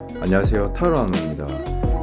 안녕하세요. 타로라노입니다.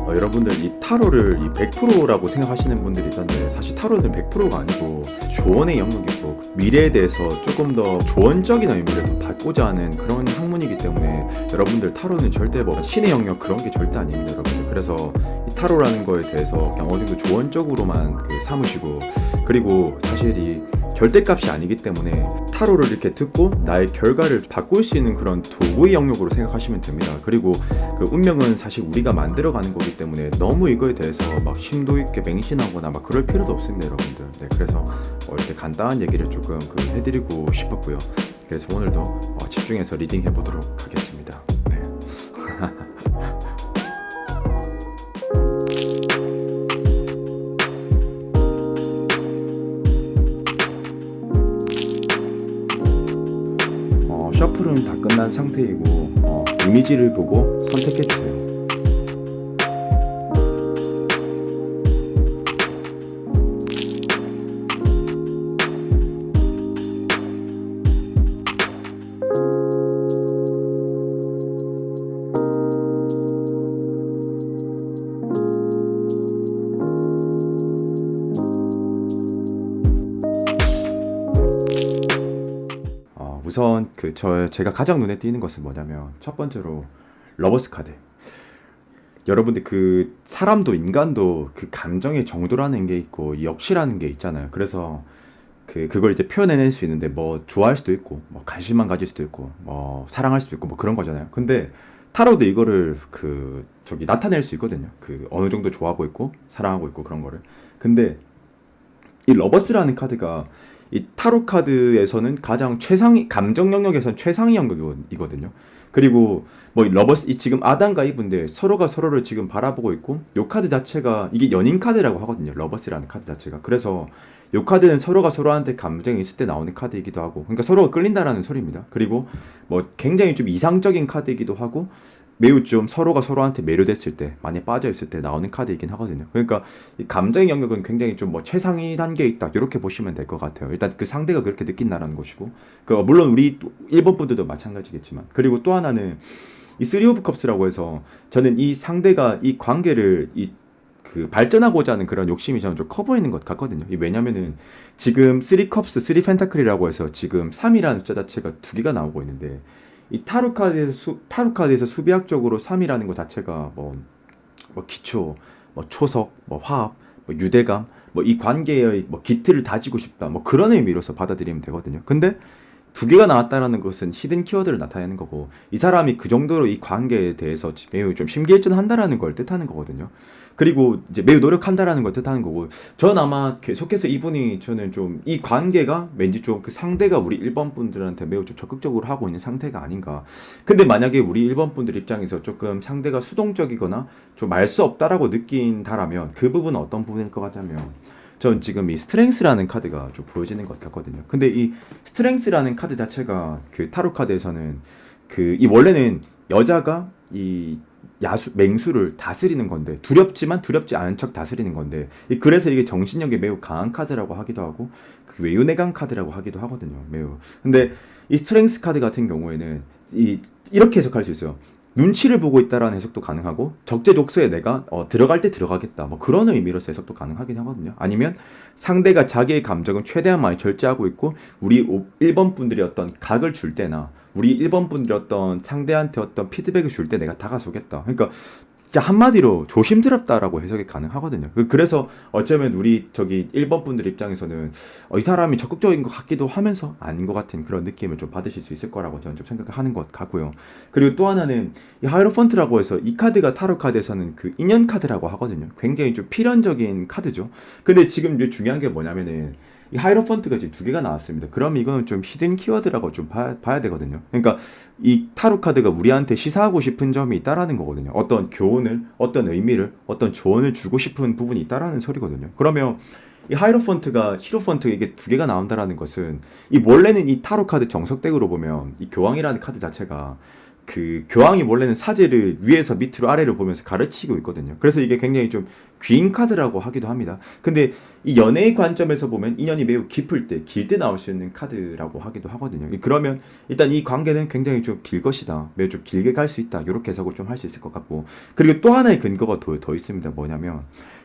여러분들 이 타로를 100%라고 생각하시는 분들이 있던데 사실 타로는 100%가 아니고 조언의 영역이고 미래에 대해서 조금 더 조언적인 의미를 더 받고자 하는 그런 학문이기 때문에 여러분들 타로는 절대 뭐 신의 영역 그런 게 절대 아닙니다, 여러분들. 그래서 이 타로라는 거에 대해서 그냥 어느 정도 조언적으로만 삼으시고, 그리고 사실 이 절대값이 아니기 때문에 타로를 이렇게 듣고 나의 결과를 바꿀 수 있는 그런 도구의 영역으로 생각하시면 됩니다. 그리고 그 운명은 사실 우리가 만들어가는 거기 때문에 너무 이거에 대해서 막 심도 있게 맹신하거나 막 그럴 필요도 없습니다, 여러분들. 네, 그래서 이렇게 간단한 얘기를 조금 해드리고 싶었고요. 그래서 오늘도 집중해서 리딩 해보도록 하겠습니다. 네. 셔플은 다 끝난 상태이고 이미지를 보고 선택해주세요. 우선 제가 가장 눈에 띄는 것은 뭐냐면, 첫 번째로 러버스 카드. 여러분들 사람도 인간도 그 감정의 정도라는 게 있고 역시라는 게 있잖아요. 그래서 그걸 이제 표현해낼 수 있는데 뭐 좋아할 수도 있고 뭐 관심만 가질 수도 있고 뭐 사랑할 수도 있고 뭐 그런 거잖아요. 근데 타로도 이거를 나타낼 수 있거든요. 어느 정도 좋아하고 있고 사랑하고 있고 그런 거를. 근데 이 러버스라는 카드가 이 타로 카드에서는 가장 감정 영역에서는 최상위 영역이거든요. 그리고 뭐 이 러버스, 지금 아담과 이브인데 서로가 서로를 지금 바라보고 있고, 요 카드 자체가 이게 연인 카드라고 하거든요, 러버스라는 카드 자체가. 그래서 요 카드는 서로가 서로한테 감정이 있을 때 나오는 카드이기도 하고, 그러니까 서로가 끌린다라는 소리입니다. 그리고 뭐 굉장히 좀 이상적인 카드이기도 하고, 매우 좀 서로가 서로한테 매료됐을 때, 많이 빠져있을 때 나오는 카드이긴 하거든요. 그러니까 이 감정의 영역은 굉장히 좀 뭐 최상위 단계에 있다, 이렇게 보시면 될 것 같아요. 일단 그 상대가 그렇게 느낀다라는 것이고, 물론 우리 일본 분들도 마찬가지겠지만. 그리고 또 하나는 이 쓰리 오브 컵스라고 해서, 저는 이 상대가 이 관계를 발전하고자 하는 그런 욕심이 저는 좀 커 보이는 것 같거든요. 왜냐면은 지금 쓰리 컵스, 쓰리 펜타클이라고 해서 지금 3이라는 숫자 자체가 두 개가 나오고 있는데, 이 타로 카드에서 수비학적으로 3이라는 것 자체가 뭐 기초, 뭐 초석, 뭐 화합, 뭐 유대감, 뭐 이 관계의 뭐 기틀을 다지고 싶다, 뭐 그런 의미로서 받아들이면 되거든요. 근데 두 개가 나왔다라는 것은 히든 키워드를 나타내는 거고, 이 사람이 그 정도로 이 관계에 대해서 매우 좀 심기일전한다라는 걸 뜻하는 거거든요. 그리고 이제 매우 노력한다라는 걸 뜻하는 거고, 전 아마 계속해서 저는 좀 이 관계가 왠지 좀 상대가 우리 일본 분들한테 매우 좀 적극적으로 하고 있는 상태가 아닌가. 근데 만약에 우리 일본 분들 입장에서 조금 상대가 수동적이거나 좀 알 수 없다라고 느낀다라면, 그 부분은 어떤 부분일 것 같냐면, 전 지금 이 스트렝스라는 카드가 좀 보여지는 것 같거든요. 근데 이 스트렝스라는 카드 자체가 타로 카드에서는 이 원래는 여자가 이 맹수를 다스리는 건데, 두렵지만 두렵지 않은 척 다스리는 건데, 그래서 이게 정신력이 매우 강한 카드라고 하기도 하고 외유내강 카드라고 하기도 하거든요, 매우. 근데 이 스트렝스 카드 같은 경우에는 이렇게 해석할 수 있어요. 눈치를 보고 있다라는 해석도 가능하고, 적재적소에 내가 들어갈 때 들어가겠다, 뭐 그런 의미로서 해석도 가능하긴 하거든요. 아니면 상대가 자기의 감정을 최대한 많이 절제하고 있고, 우리 1번 분들이 어떤 각을 줄 때나 우리 1번 분들이 어떤 상대한테 어떤 피드백을 줄 때 내가 다가서겠다, 그러니까 한마디로 조심스럽다라고 해석이 가능하거든요. 그래서 어쩌면 우리 1번 분들 입장에서는 이 사람이 적극적인 것 같기도 하면서 아닌 것 같은 그런 느낌을 좀 받으실 수 있을 거라고 저는 좀 생각하는 것 같고요. 그리고 또 하나는 이 하이로펀트라고 해서, 이 카드가 타로 카드에서는 인연 카드라고 하거든요. 굉장히 좀 필연적인 카드죠. 근데 지금 이제 중요한 게 뭐냐면은, 이 하이로펀트가 지금 두 개가 나왔습니다. 그럼 이거는 좀 히든 키워드라고 좀 봐야 되거든요. 그러니까 이 타로 카드가 우리한테 시사하고 싶은 점이 있다라는 거거든요. 어떤 교훈을, 어떤 의미를, 어떤 조언을 주고 싶은 부분이 있다라는 소리거든요. 그러면 이 하이로펀트가 히로펀트, 이게 두 개가 나온다라는 것은, 원래는 이 타로 카드 정석 덱으로 보면 이 교황이라는 카드 자체가 그 교황이 원래는 사제를 위에서 밑으로 아래로 보면서 가르치고 있거든요. 그래서 이게 굉장히 좀 귀인 카드라고 하기도 합니다. 근데 이 연애의 관점에서 보면 인연이 매우 깊을 때, 길 때 나올 수 있는 카드라고 하기도 하거든요. 그러면 일단 이 관계는 굉장히 좀 길 것이다. 매우 좀 길게 갈 수 있다. 이렇게 해석을 좀 할 수 있을 것 같고. 그리고 또 하나의 근거가 더 있습니다. 뭐냐면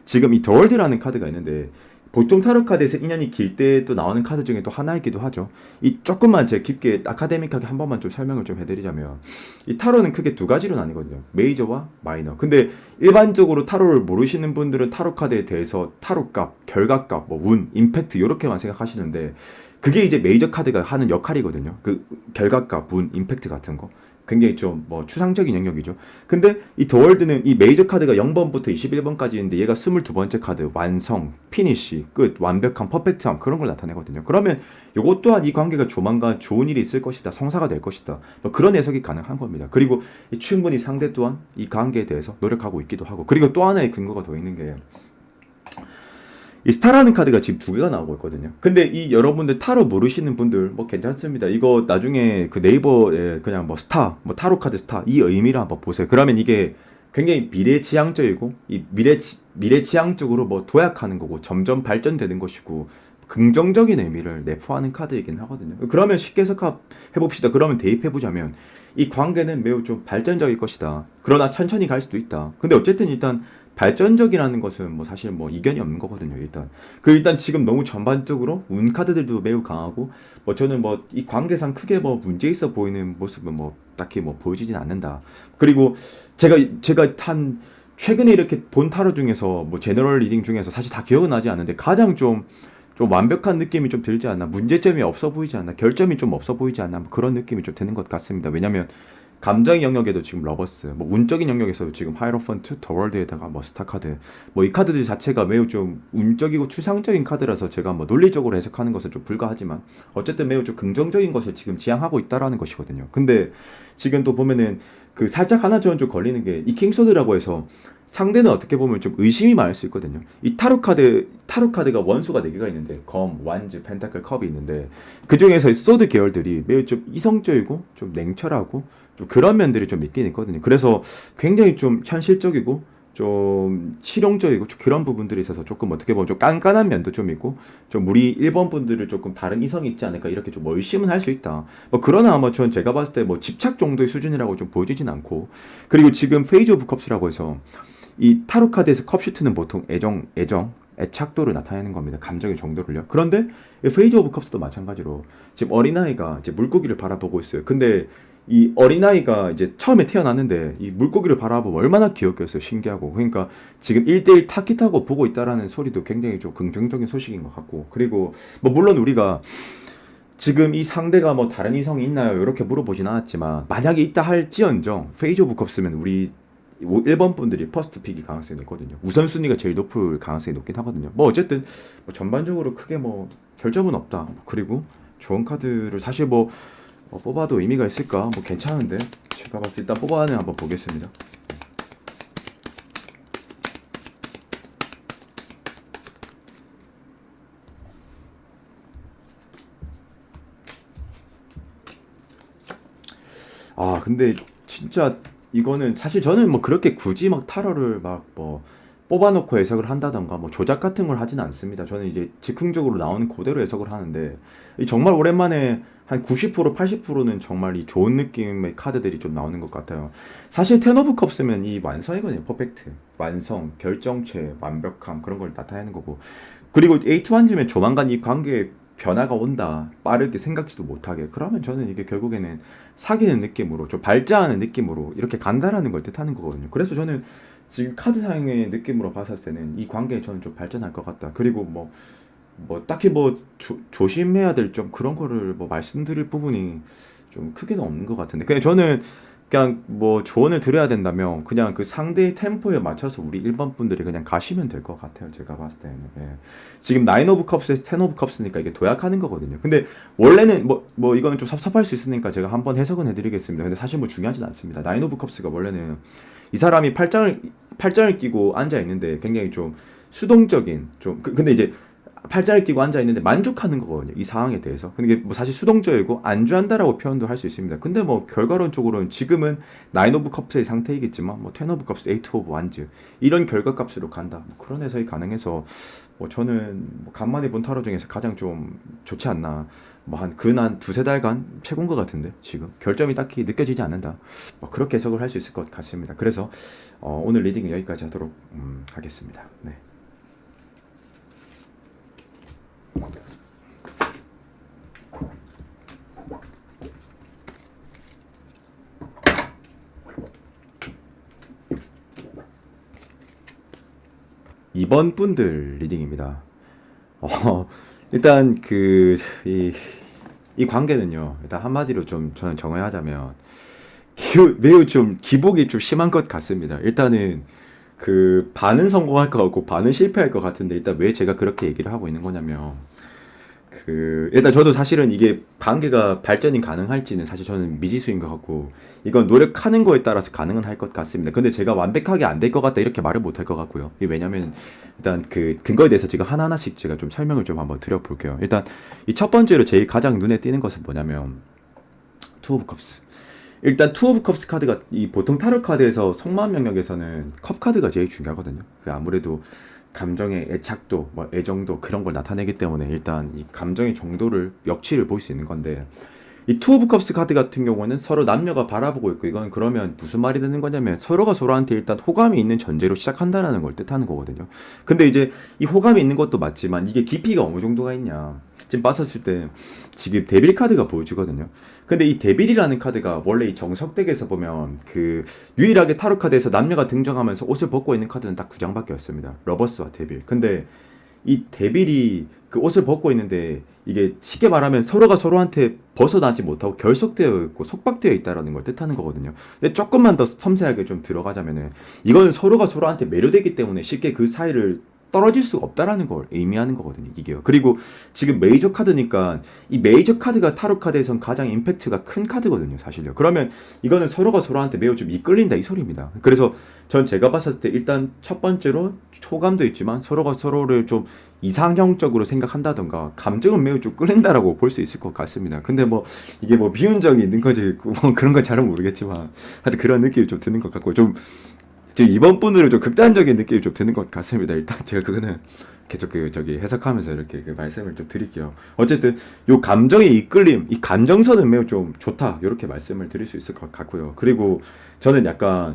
지금 이 더월드라는 카드가 있는데 보통 타로 카드에서 인연이 길 때 또 나오는 카드 중에 또 하나이기도 하죠. 이 조금만 제가 깊게 아카데믹하게 한 번만 좀 설명을 좀 해드리자면 이 타로는 크게 두 가지로 나뉘거든요. 메이저와 마이너. 근데 일반적으로 타로를 모르시는 분들은 타로 카드에 대해서 타로 값, 결과 값, 뭐 운, 임팩트 이렇게만 생각하시는데 그게 이제 메이저 카드가 하는 역할이거든요. 그 결과 값, 운, 임팩트 같은 거. 굉장히 좀 뭐 추상적인 영역이죠. 근데 이 더월드는 이 메이저 카드가 0번부터 21번까지 있는데 얘가 22번째 카드 완성, 피니쉬, 끝, 완벽함, 퍼펙트함 그런 걸 나타내거든요. 그러면 요것 또한 이 관계가 조만간 좋은 일이 있을 것이다. 성사가 될 것이다. 뭐 그런 해석이 가능한 겁니다. 그리고 충분히 상대 또한 이 관계에 대해서 노력하고 있기도 하고 그리고 또 하나의 근거가 더 있는 게 이 스타라는 카드가 지금 두 개가 나오고 있거든요. 근데 이 여러분들 타로 모르시는 분들 뭐 괜찮습니다. 이거 나중에 그 네이버에 그냥 뭐 스타, 뭐 타로 카드 스타 이 의미를 한번 보세요. 그러면 이게 굉장히 미래지향적이고 이 미래지향적으로 뭐 도약하는 거고 점점 발전되는 것이고 긍정적인 의미를 내포하는 카드이긴 하거든요. 그러면 쉽게 해석해 봅시다. 그러면 대입해 보자면 이 관계는 매우 좀 발전적일 것이다. 그러나 천천히 갈 수도 있다. 근데 어쨌든 일단 발전적이라는 것은 뭐 사실 뭐 이견이 없는 거거든요. 일단 지금 너무 전반적으로 운 카드들도 매우 강하고 뭐 저는 뭐 이 관계상 크게 뭐 문제 있어 보이는 모습은 뭐 딱히 뭐 보여지진 않는다. 그리고 제가 한 최근에 이렇게 본 타로 중에서 뭐 제너럴 리딩 중에서 사실 다 기억은 나지 않는데 가장 좀 완벽한 느낌이 좀 들지 않나, 문제점이 없어 보이지 않나, 결점이 좀 없어 보이지 않나, 뭐 그런 느낌이 좀 드는 것 같습니다. 왜냐면 감정의 영역에도 지금 러버스, 뭐 운적인 영역에서도 지금 하이로펀트, 더월드에다가 뭐 스타카드, 뭐 이 카드들 자체가 매우 좀 운적이고 추상적인 카드라서 제가 뭐 논리적으로 해석하는 것은 좀 불가하지만 어쨌든 매우 좀 긍정적인 것을 지금 지향하고 있다라는 것이거든요. 근데 지금 또 보면은 그 살짝 하나 저는 좀 걸리는 게 이 킹소드라고 해서 상대는 어떻게 보면 좀 의심이 많을 수 있거든요. 이 타로 카드가 원수가 4개가 있는데 검, 완즈, 펜타클, 컵이 있는데 그 중에서 이 소드 계열들이 매우 좀 이성적이고 좀 냉철하고 좀 그런 면들이 좀 있긴 있거든요. 그래서 굉장히 좀 현실적이고 좀 실용적이고 좀 그런 부분들이 있어서 조금 어떻게 보면 좀 깐깐한 면도 좀 있고 좀 우리 일본 분들을 조금 다른 이성이 있지 않을까 이렇게 좀 의심은 할 수 있다. 뭐 그러나 아마 전 제가 봤을 때 뭐 집착 정도의 수준이라고 좀 보여지진 않고 그리고 지금 페이지 오브 컵스라고 해서 이 타로 카드에서 컵슈트는 보통 애착도를 나타내는 겁니다. 감정의 정도를요. 그런데 이 페이지 오브 컵스도 마찬가지로 지금 어린아이가 이제 물고기를 바라보고 있어요. 근데 이 어린아이가 이제 처음에 태어났는데 이 물고기를 바라보면 얼마나 귀엽겠어요. 신기하고. 그러니까 지금 1대1 타깃하고 보고 있다라는 소리도 굉장히 좀 긍정적인 소식인 것 같고. 그리고 뭐 물론 우리가 지금 이 상대가 뭐 다른 이성이 있나요? 이렇게 물어보진 않았지만 만약에 있다 할지언정 페이지 오브 컵스면 우리 1번 분들이 퍼스트 픽일 가능성이 높거든요. 우선순위가 제일 높을 가능성이 높긴 하거든요. 뭐 어쨌든 뭐 전반적으로 크게 뭐 결점은 없다. 그리고 좋은 카드를 사실 뭐 뽑아도 의미가 있을까? 뭐 괜찮은데 제가 봤을 때 일단 뽑아는 한번 보겠습니다. 아 근데 진짜 이거는 사실 저는 뭐 그렇게 굳이 막 타로를 막 뭐 뽑아놓고 해석을 한다던가 뭐 조작 같은 걸 하진 않습니다. 저는 이제 즉흥적으로 나오는 그대로 해석을 하는데 정말 오랜만에 한 90%, 80%는 정말 이 좋은 느낌의 카드들이 좀 나오는 것 같아요. 사실 텐 오브 컵스면 이 완성이거든요. 퍼펙트, 완성, 결정체, 완벽함 그런 걸 나타내는 거고. 그리고 에이트 완즈면 조만간 이 관계에 변화가 온다. 빠르게 생각지도 못하게. 그러면 저는 이게 결국에는 사귀는 느낌으로 좀 발전하는 느낌으로 이렇게 간다라는 걸 뜻하는 거거든요. 그래서 저는 지금 카드상의 느낌으로 봤을 때는 이 관계에 저는 좀 발전할 것 같다. 그리고 뭐 딱히 뭐 조심해야 될 좀 그런 거를 뭐 말씀드릴 부분이 좀 크게는 없는 것 같은데 그냥 저는 그냥 뭐 조언을 드려야 된다면 그냥 그 상대의 템포에 맞춰서 우리 일반 분들이 그냥 가시면 될 것 같아요. 제가 봤을 때는. 예. 지금 나인 오브 컵스에서 텐 오브 컵스니까 이게 도약하는 거거든요. 근데 원래는 뭐 이거는 좀 섭섭할 수 있으니까 제가 한번 해석은 해드리겠습니다. 근데 사실 뭐 중요하진 않습니다. 나인 오브 컵스가 원래는 이 사람이 팔짱을 끼고 앉아 있는데 굉장히 좀 수동적인 좀 근데 이제 팔짱을 끼고 앉아 있는데 만족하는 거거든요. 이 상황에 대해서. 근데 이게 뭐 사실 수동적이고 안주한다라고 표현도 할 수 있습니다. 근데 뭐 결과론적으로는 지금은 나인 오브 컵스의 상태이겠지만 뭐 텐 오브 컵스, 에이트 오브 완즈 이런 결과값으로 간다. 뭐 그런 해석이 가능해서 뭐 저는 뭐 간만에 본 타로 중에서 가장 좀 좋지 않나. 뭐 한 근한 두세 달간 최고인 것 같은데 지금 결점이 딱히 느껴지지 않는다. 뭐 그렇게 해석을 할 수 있을 것 같습니다. 그래서 오늘 리딩은 여기까지 하도록 하겠습니다. 네. 이번 분들 리딩입니다. 어, 일단 이 관계는요. 일단 한마디로 좀 저는 정해야 하자면 매우 좀 기복이 좀 심한 것 같습니다. 일단은 그 반은 성공할 것 같고 반은 실패할 것 같은데 일단 왜 제가 그렇게 얘기를 하고 있는 거냐면 일단 저도 사실은 이게 관계가 발전이 가능할지는 사실 저는 미지수인 것 같고 이건 노력하는 거에 따라서 가능은 할 것 같습니다. 근데 제가 완벽하게 안 될 것 같다 이렇게 말을 못 할 것 같고요. 이게 왜냐면 일단 그 근거에 대해서 제가 하나하나씩 제가 좀 설명을 좀 한번 드려볼게요. 일단 이 첫 번째로 제일 가장 눈에 띄는 것은 뭐냐면 투 오브 컵스. 일단 투 오브 컵스 카드가 이 보통 타로 카드에서 속마음 영역에서는 컵 카드가 제일 중요하거든요. 그 아무래도 감정의 애착도, 뭐 애정도 그런 걸 나타내기 때문에 일단 이 감정의 정도를 역치를 볼 수 있는 건데 이 투 오브 컵스 카드 같은 경우는 서로 남녀가 바라보고 있고 이건 그러면 무슨 말이 되는 거냐면 서로가 서로한테 일단 호감이 있는 전제로 시작한다라는 걸 뜻하는 거거든요. 근데 이제 이 호감이 있는 것도 맞지만 이게 깊이가 어느 정도가 있냐. 지금 봤었을 때 지금 데빌 카드가 보여주거든요. 근데 이 데빌이라는 카드가 원래 이 정석덱에서 보면 그 유일하게 타로 카드에서 남녀가 등장하면서 옷을 벗고 있는 카드는 딱 두 장밖에 없습니다. 러버스와 데빌. 근데 이 데빌이 그 옷을 벗고 있는데 이게 쉽게 말하면 서로가 서로한테 벗어나지 못하고 결속되어 있고 속박되어 있다라는 걸 뜻하는 거거든요. 근데 조금만 더 섬세하게 좀 들어가자면은 이거는 서로가 서로한테 매료되기 때문에 쉽게 그 사이를 떨어질 수가 없다라는 걸 의미하는 거거든요. 이게요. 그리고 지금 메이저 카드니까 이 메이저 카드가 타로 카드에선 가장 임팩트가 큰 카드거든요. 사실요. 그러면 이거는 서로가 서로한테 매우 좀 이끌린다 이 소리입니다. 그래서 전 제가 봤을 때 일단 첫 번째로 호감도 있지만 서로가 서로를 좀 이상형적으로 생각한다던가 감정은 매우 좀 끌린다라고 볼 수 있을 것 같습니다. 근데 뭐 이게 뭐 비운정이 있는 거지 뭐 그런 건 잘은 모르겠지만 하여튼 그런 느낌이 좀 드는 것 같고 좀 지금 이번 분으로 좀 극단적인 느낌이 좀 드는 것 같습니다. 일단 제가 그거는 계속 해석하면서 이렇게 말씀을 좀 드릴게요. 어쨌든 요 감정의 이끌림, 이 감정선은 매우 좀 좋다. 이렇게 말씀을 드릴 수 있을 것 같고요. 그리고 저는 약간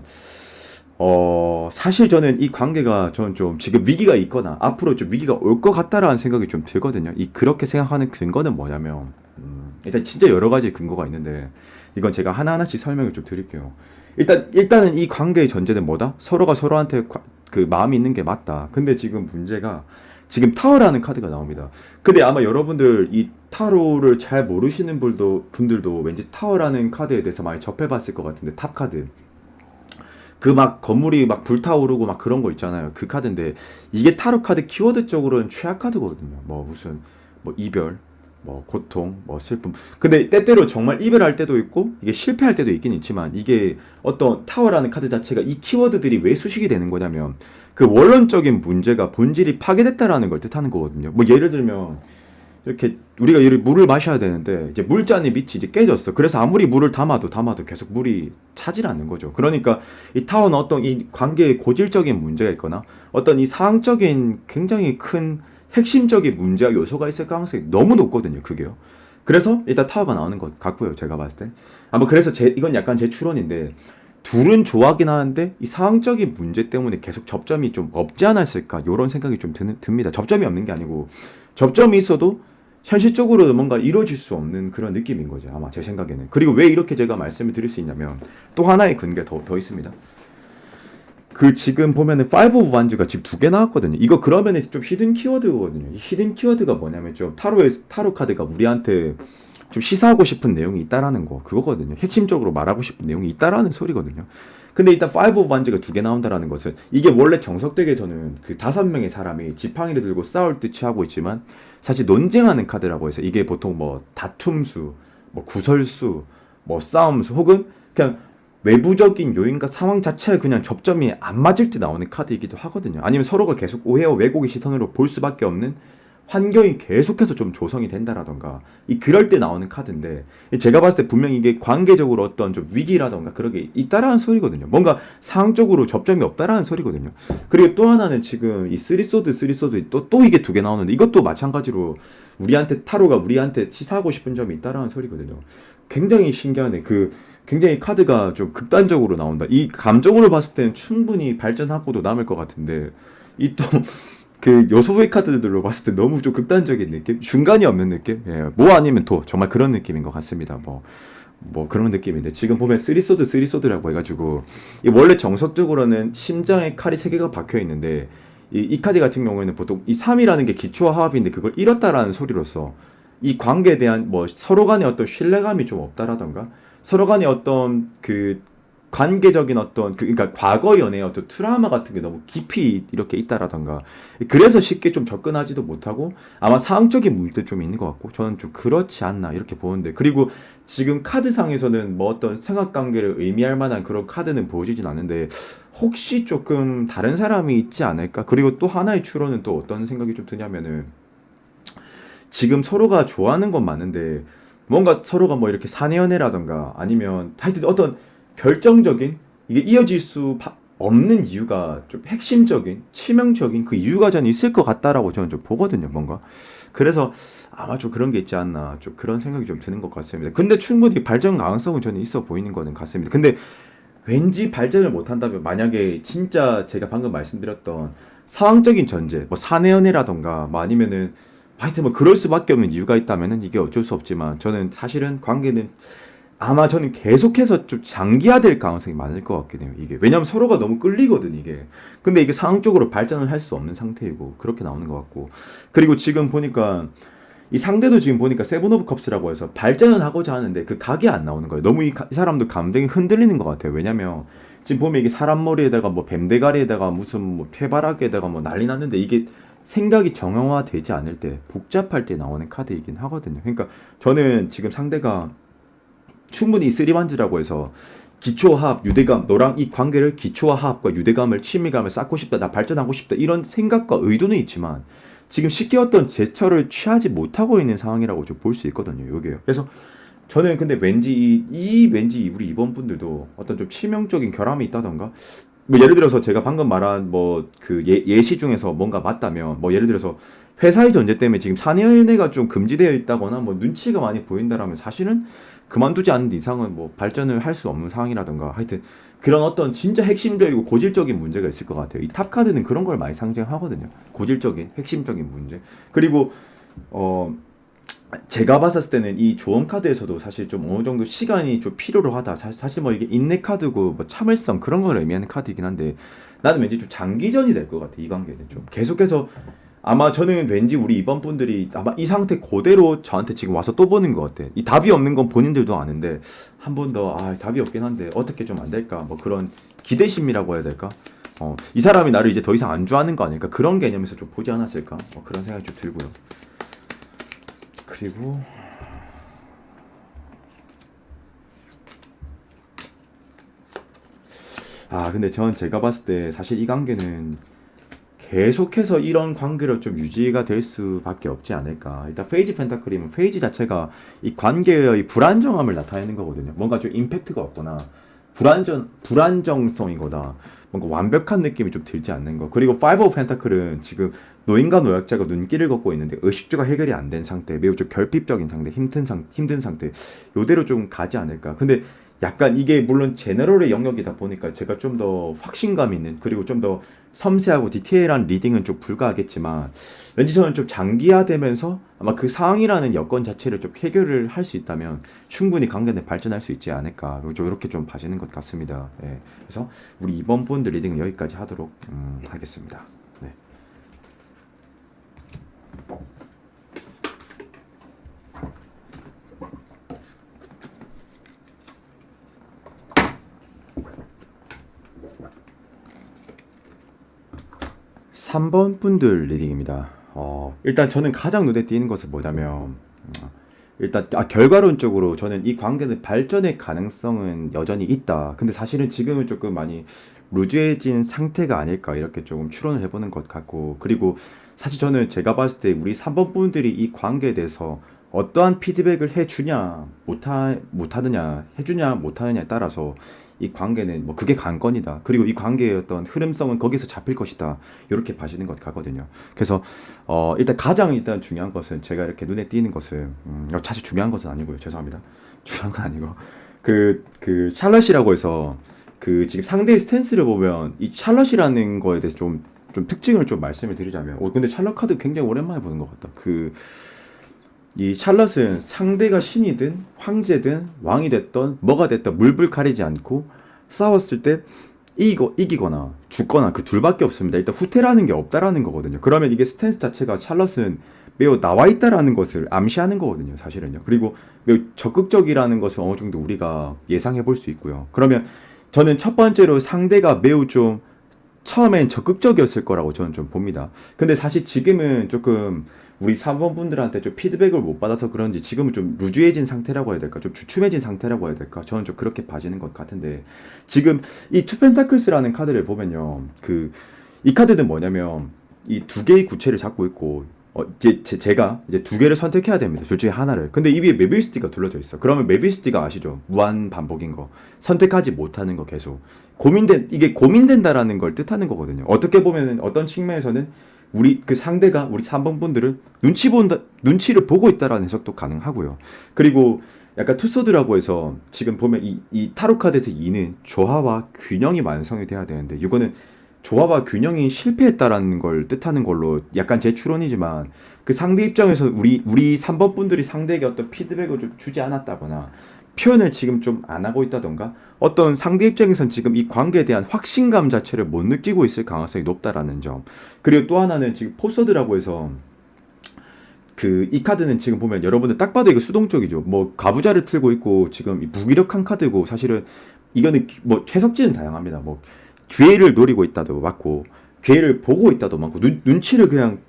사실 저는 이 관계가 저는 좀 지금 위기가 있거나 앞으로 좀 위기가 올 것 같다라는 생각이 좀 들거든요. 그렇게 생각하는 근거는 뭐냐면 일단 진짜 여러 가지 근거가 있는데 이건 제가 하나하나씩 설명을 좀 드릴게요. 일단은 이 관계의 전제는 뭐다? 서로가 서로한테 그 마음이 있는 게 맞다. 근데 지금 문제가 지금 타워라는 카드가 나옵니다. 근데 아마 여러분들 이 타로를 잘 모르시는 분들도 왠지 타워라는 카드에 대해서 많이 접해봤을 것 같은데 탑 카드. 그 막 건물이 막 불타오르고 막 그런 거 있잖아요. 그 카드인데 이게 타로 카드 키워드 쪽으로는 최악 카드거든요. 뭐 무슨 뭐 이별, 뭐 고통, 뭐 슬픔. 근데 때때로 정말 이별할 때도 있고 이게 실패할 때도 있긴 있지만 이게 어떤 타워라는 카드 자체가 이 키워드들이 왜 수식이 되는 거냐면 그 원론적인 문제가 본질이 파괴됐다라는 걸 뜻하는 거거든요. 뭐 예를 들면 이렇게 우리가 물을 마셔야 되는데 이제 물잔의 밑이 이제 깨졌어. 그래서 아무리 물을 담아도 계속 물이 차질 않는 거죠. 그러니까 이 타워는 어떤 이 관계에 고질적인 문제가 있거나 어떤 이 사항적인 굉장히 큰 핵심적인 문제와 요소가 있을 가능성이 너무 높거든요. 그게요. 그래서 일단 타워가 나오는 것 같고요. 제가 봤을 때. 아마 그래서 이건 약간 제 추론인데 둘은 좋아하긴 하는데 이 사항적인 문제 때문에 계속 접점이 좀 없지 않았을까 이런 생각이 좀 듭니다. 접점이 없는 게 아니고 접점이 있어도 현실적으로 뭔가 이루어질 수 없는 그런 느낌인 거죠. 아마 제 생각에는. 그리고 왜 이렇게 제가 말씀을 드릴 수 있냐면 또 하나의 근거가 더 있습니다. 지금 보면은 5 of Wands가 지금 2개 나왔거든요. 이거 그러면은 좀 히든 키워드거든요. 이 히든 키워드가 뭐냐면 좀 타로 카드가 우리한테 좀 시사하고 싶은 내용이 있다라는 거 그거거든요. 핵심적으로 말하고 싶은 내용이 있다라는 소리거든요. 근데 일단 5 of Wands가 2개 나온다라는 것은 이게 원래 정석덱에서는 그 5명의 사람이 지팡이를 들고 싸울 듯이 하고 있지만 사실 논쟁하는 카드라고 해서 이게 보통 뭐 다툼수, 뭐 구설수, 뭐 싸움수 혹은 그냥 외부적인 요인과 상황 자체에 그냥 접점이 안 맞을 때 나오는 카드이기도 하거든요. 아니면 서로가 계속 오해와 왜곡의 시선으로 볼 수밖에 없는 환경이 계속해서 좀 조성이 된다라던가 이 그럴 때 나오는 카드인데 제가 봤을 때 분명히 이게 관계적으로 어떤 좀 위기라던가 그런 게 있다라는 소리거든요. 뭔가 상황적으로 접점이 없다라는 소리거든요. 그리고 또 하나는 지금 이 쓰리소드 또 이게 두 개 나오는데 이것도 마찬가지로 우리한테 타로가 우리한테 치사하고 싶은 점이 있다라는 소리거든요. 굉장히 신기하네. 굉장히 카드가 좀 극단적으로 나온다. 이 감정으로 봤을 때는 충분히 발전하고도 남을 것 같은데 이 또 그 요소의 카드들로 봤을 때 너무 좀 극단적인 느낌? 중간이 없는 느낌? 예, 뭐 아니면 도 정말 그런 느낌인 것 같습니다. 뭐 그런 느낌인데 지금 보면 쓰리소드라고 해가지고 이 원래 정석적으로는 심장에 칼이 세 개가 박혀 있는데 이 카드 같은 경우에는 보통 이 3이라는 게 기초와 화합인데 그걸 잃었다라는 소리로서 이 관계에 대한 뭐 서로 간의 어떤 신뢰감이 좀 없다라던가 서로 간의 어떤 그 관계적인 어떤 그러니까 과거 연애의 어떤 트라우마 같은 게 너무 깊이 이렇게 있다라던가 그래서 쉽게 좀 접근하지도 못하고 아마 상황적인 문제도 좀 있는 것 같고 저는 좀 그렇지 않나 이렇게 보는데 그리고 지금 카드상에서는 뭐 어떤 삼각관계를 의미할 만한 그런 카드는 보여지진 않는데 혹시 조금 다른 사람이 있지 않을까 그리고 또 하나의 추론은 또 어떤 생각이 좀 드냐면은 지금 서로가 좋아하는 건 맞는데 뭔가 서로가 뭐 이렇게 사내연애라던가 아니면 하여튼 어떤 결정적인 이게 이어질 수 없는 이유가 좀 핵심적인 치명적인 그 이유가 저는 있을 것 같다라고 저는 좀 보거든요 뭔가 그래서 아마 좀 그런 게 있지 않나 좀 그런 생각이 좀 드는 것 같습니다 근데 충분히 발전 가능성은 저는 있어 보이는 거는 같습니다 근데 왠지 발전을 못한다면 만약에 진짜 제가 방금 말씀드렸던 상황적인 전제 뭐 사내연애라던가 뭐 아니면은 하여튼 뭐 그럴 수밖에 없는 이유가 있다면은 이게 어쩔 수 없지만 저는 사실은 관계는 아마 저는 계속해서 좀 장기화될 가능성이 많을 것 같긴 해요. 이게 왜냐면 서로가 너무 끌리거든 이게. 근데 이게 상황적으로 발전을 할 수 없는 상태이고 그렇게 나오는 것 같고 그리고 지금 보니까 이 상대도 지금 보니까 세븐 오브 컵스라고 해서 발전은 하고자 하는데 그 각이 안 나오는 거예요. 너무 이 사람도 감정이 흔들리는 것 같아요. 왜냐면 지금 보면 이게 사람 머리에다가 뭐 뱀대가리에다가 무슨 뭐 퇴바라기에다가 뭐 난리 났는데 이게 생각이 정형화되지 않을 때 복잡할 때 나오는 카드이긴 하거든요. 그러니까 저는 지금 상대가 충분히 쓰리반즈라고 해서 기초화합, 유대감, 너랑 이 관계를 기초화합과 유대감을, 친밀감을 쌓고 싶다, 나 발전하고 싶다 이런 생각과 의도는 있지만 지금 쉽게 어떤 제스처를 취하지 못하고 있는 상황이라고 좀 볼 수 있거든요. 이게요. 그래서 저는 근데 왠지 왠지 우리 이번 분들도 어떤 좀 치명적인 결함이 있다던가 뭐 예를 들어서 제가 방금 말한 뭐 그 예시 중에서 뭔가 맞다면 뭐 예를 들어서 회사의 전제 때문에 지금 사내연애가 좀 금지되어 있다거나 뭐 눈치가 많이 보인다라면 사실은 그만두지 않는 이상은 뭐 발전을 할 수 없는 상황이라던가 하여튼 그런 어떤 진짜 핵심적이고 고질적인 문제가 있을 것 같아요. 이 탑 카드는 그런 걸 많이 상징하거든요. 고질적인 핵심적인 문제. 그리고 어 제가 봤을 때는 이 조언 카드에서도 사실 좀 어느 정도 시간이 좀 필요로 하다. 사실 뭐 이게 인내 카드고 뭐 참을성 그런 걸 의미하는 카드이긴 한데 나는 왠지 좀 장기전이 될 것 같아. 이 관계는 좀 계속해서 아마 저는 왠지 우리 이번 분들이 아마 이 상태 그대로 저한테 지금 와서 또 보는 것 같아. 이 답이 없는 건 본인들도 아는데 한 번 더 답이 없긴 한데 어떻게 좀 안 될까? 뭐 그런 기대심이라고 해야 될까? 이 사람이 나를 이제 더 이상 안 좋아하는 거 아닐까? 그런 개념에서 좀 보지 않았을까? 뭐 그런 생각이 좀 들고요. 그리고 근데 전 제가 봤을 때 사실 이 관계는 계속해서 이런 관계로 좀 유지가 될 수밖에 없지 않을까. 일단 페이지 펜타클이면 페이지 자체가 이 관계의 불안정함을 나타내는 거거든요. 뭔가 좀 임팩트가 없거나 불안정성이거나 뭔가 완벽한 느낌이 좀 들지 않는 거. 그리고 파이브 오브 펜타클은 지금 노인과 노약자가 눈길을 걷고 있는데 의식주가 해결이 안 된 상태, 매우 좀 결핍적인 상태, 힘든 상태, 요대로 좀 가지 않을까. 근데 약간 이게 물론 제너럴의 영역이다 보니까 제가 좀 더 확신감 있는 그리고 좀 더 섬세하고 디테일한 리딩은 좀 불가하겠지만 왠지 저는 좀 장기화되면서 아마 그 상황이라는 여건 자체를 좀 해결을 할 수 있다면 충분히 관계는 발전할 수 있지 않을까 좀 이렇게 좀 봐지는 것 같습니다. 예. 그래서 우리 이번 분들 리딩은 여기까지 하도록 하겠습니다. 네. 3번 분들 리딩입니다. 일단 저는 가장 눈에 띄는 것은 뭐냐면 일단 결과론적으로 저는 이 관계는 발전의 가능성은 여전히 있다. 근데 사실은 지금은 조금 많이 루즈해진 상태가 아닐까 이렇게 조금 추론을 해보는 것 같고, 그리고 사실 저는 제가 봤을 때 우리 3번 분들이 이 관계에 대해서 어떠한 피드백을 해주냐 못하느냐, 해주냐 못하느냐에 따라서 이 관계는 뭐 그게 관건이다. 그리고 이 관계의 어떤 흐름성은 거기서 잡힐 것이다. 이렇게 봐지는 것 같거든요. 그래서 일단 가장 일단 중요한 것은 제가 이렇게 눈에 띄는 것은 사실 중요한 것은 아니고요. 죄송합니다. 중요한 건 아니고 그 샬럿이라고 해서 그 지금 상대의 스탠스를 보면 이 샬럿이라는 거에 대해서 좀 특징을 좀 말씀을 드리자면, 근데 샬럿 카드 굉장히 오랜만에 보는 것 같다. 이 샬럿은 상대가 신이든 황제든 왕이 됐던 뭐가 됐든 물불 가리지 않고 싸웠을 때 이기거나 죽거나 그 둘밖에 없습니다. 일단 후퇴라는 게 없다라는 거거든요. 그러면 이게 스탠스 자체가 샬럿은 매우 나와 있다라는 것을 암시하는 거거든요. 사실은요. 그리고 매우 적극적이라는 것을 어느 정도 우리가 예상해 볼 수 있고요. 그러면 저는 첫 번째로 상대가 매우 좀 처음엔 적극적이었을 거라고 저는 좀 봅니다. 근데 사실 지금은 조금 우리 사원분들한테 좀 피드백을 못 받아서 그런지 지금은 좀 루즈해진 상태라고 해야 될까? 좀 주춤해진 상태라고 해야 될까? 저는 좀 그렇게 봐지는 것 같은데, 지금 이 투펜타클스라는 카드를 보면요. 이 카드는 뭐냐면 이 두 개의 구체를 잡고 있고, 제가 이제 두 개를 선택해야 됩니다. 둘 중에 하나를. 근데 이 위에 메비우스티가 둘러져 있어. 그러면 메비우스티가 아시죠? 무한 반복인 거. 선택하지 못하는 거 계속. 이게 고민된다라는 걸 뜻하는 거거든요. 어떻게 보면은 어떤 측면에서는 우리 그 상대가 우리 3번 분들은 눈치를 보고 있다라는 해석도 가능하고요. 그리고 약간 투소드라고 해서 지금 보면 이 타로 카드에서 2는 조화와 균형이 완성이 돼야 되는데, 이거는 조화와 균형이 실패했다라는 걸 뜻하는 걸로 약간 제 추론이지만, 그 상대 입장에서 우리 3번 분들이 상대에게 어떤 피드백을 좀 주지 않았다거나 표현을 지금 좀 안 하고 있다던가, 어떤 상대 입장에선 지금 이 관계에 대한 확신감 자체를 못 느끼고 있을 가능성이 높다라는 점. 그리고 또 하나는 지금 포서드라고 해서 이 카드는 지금 보면 여러분들 딱 봐도 이거 수동적이죠. 뭐 가부좌를 틀고 있고 지금 무기력한 카드고, 사실은 이거는 뭐 해석지는 다양합니다. 뭐 기회를 노리고 있다도 맞고, 기회를 보고 있다도 많고, 눈치를 그냥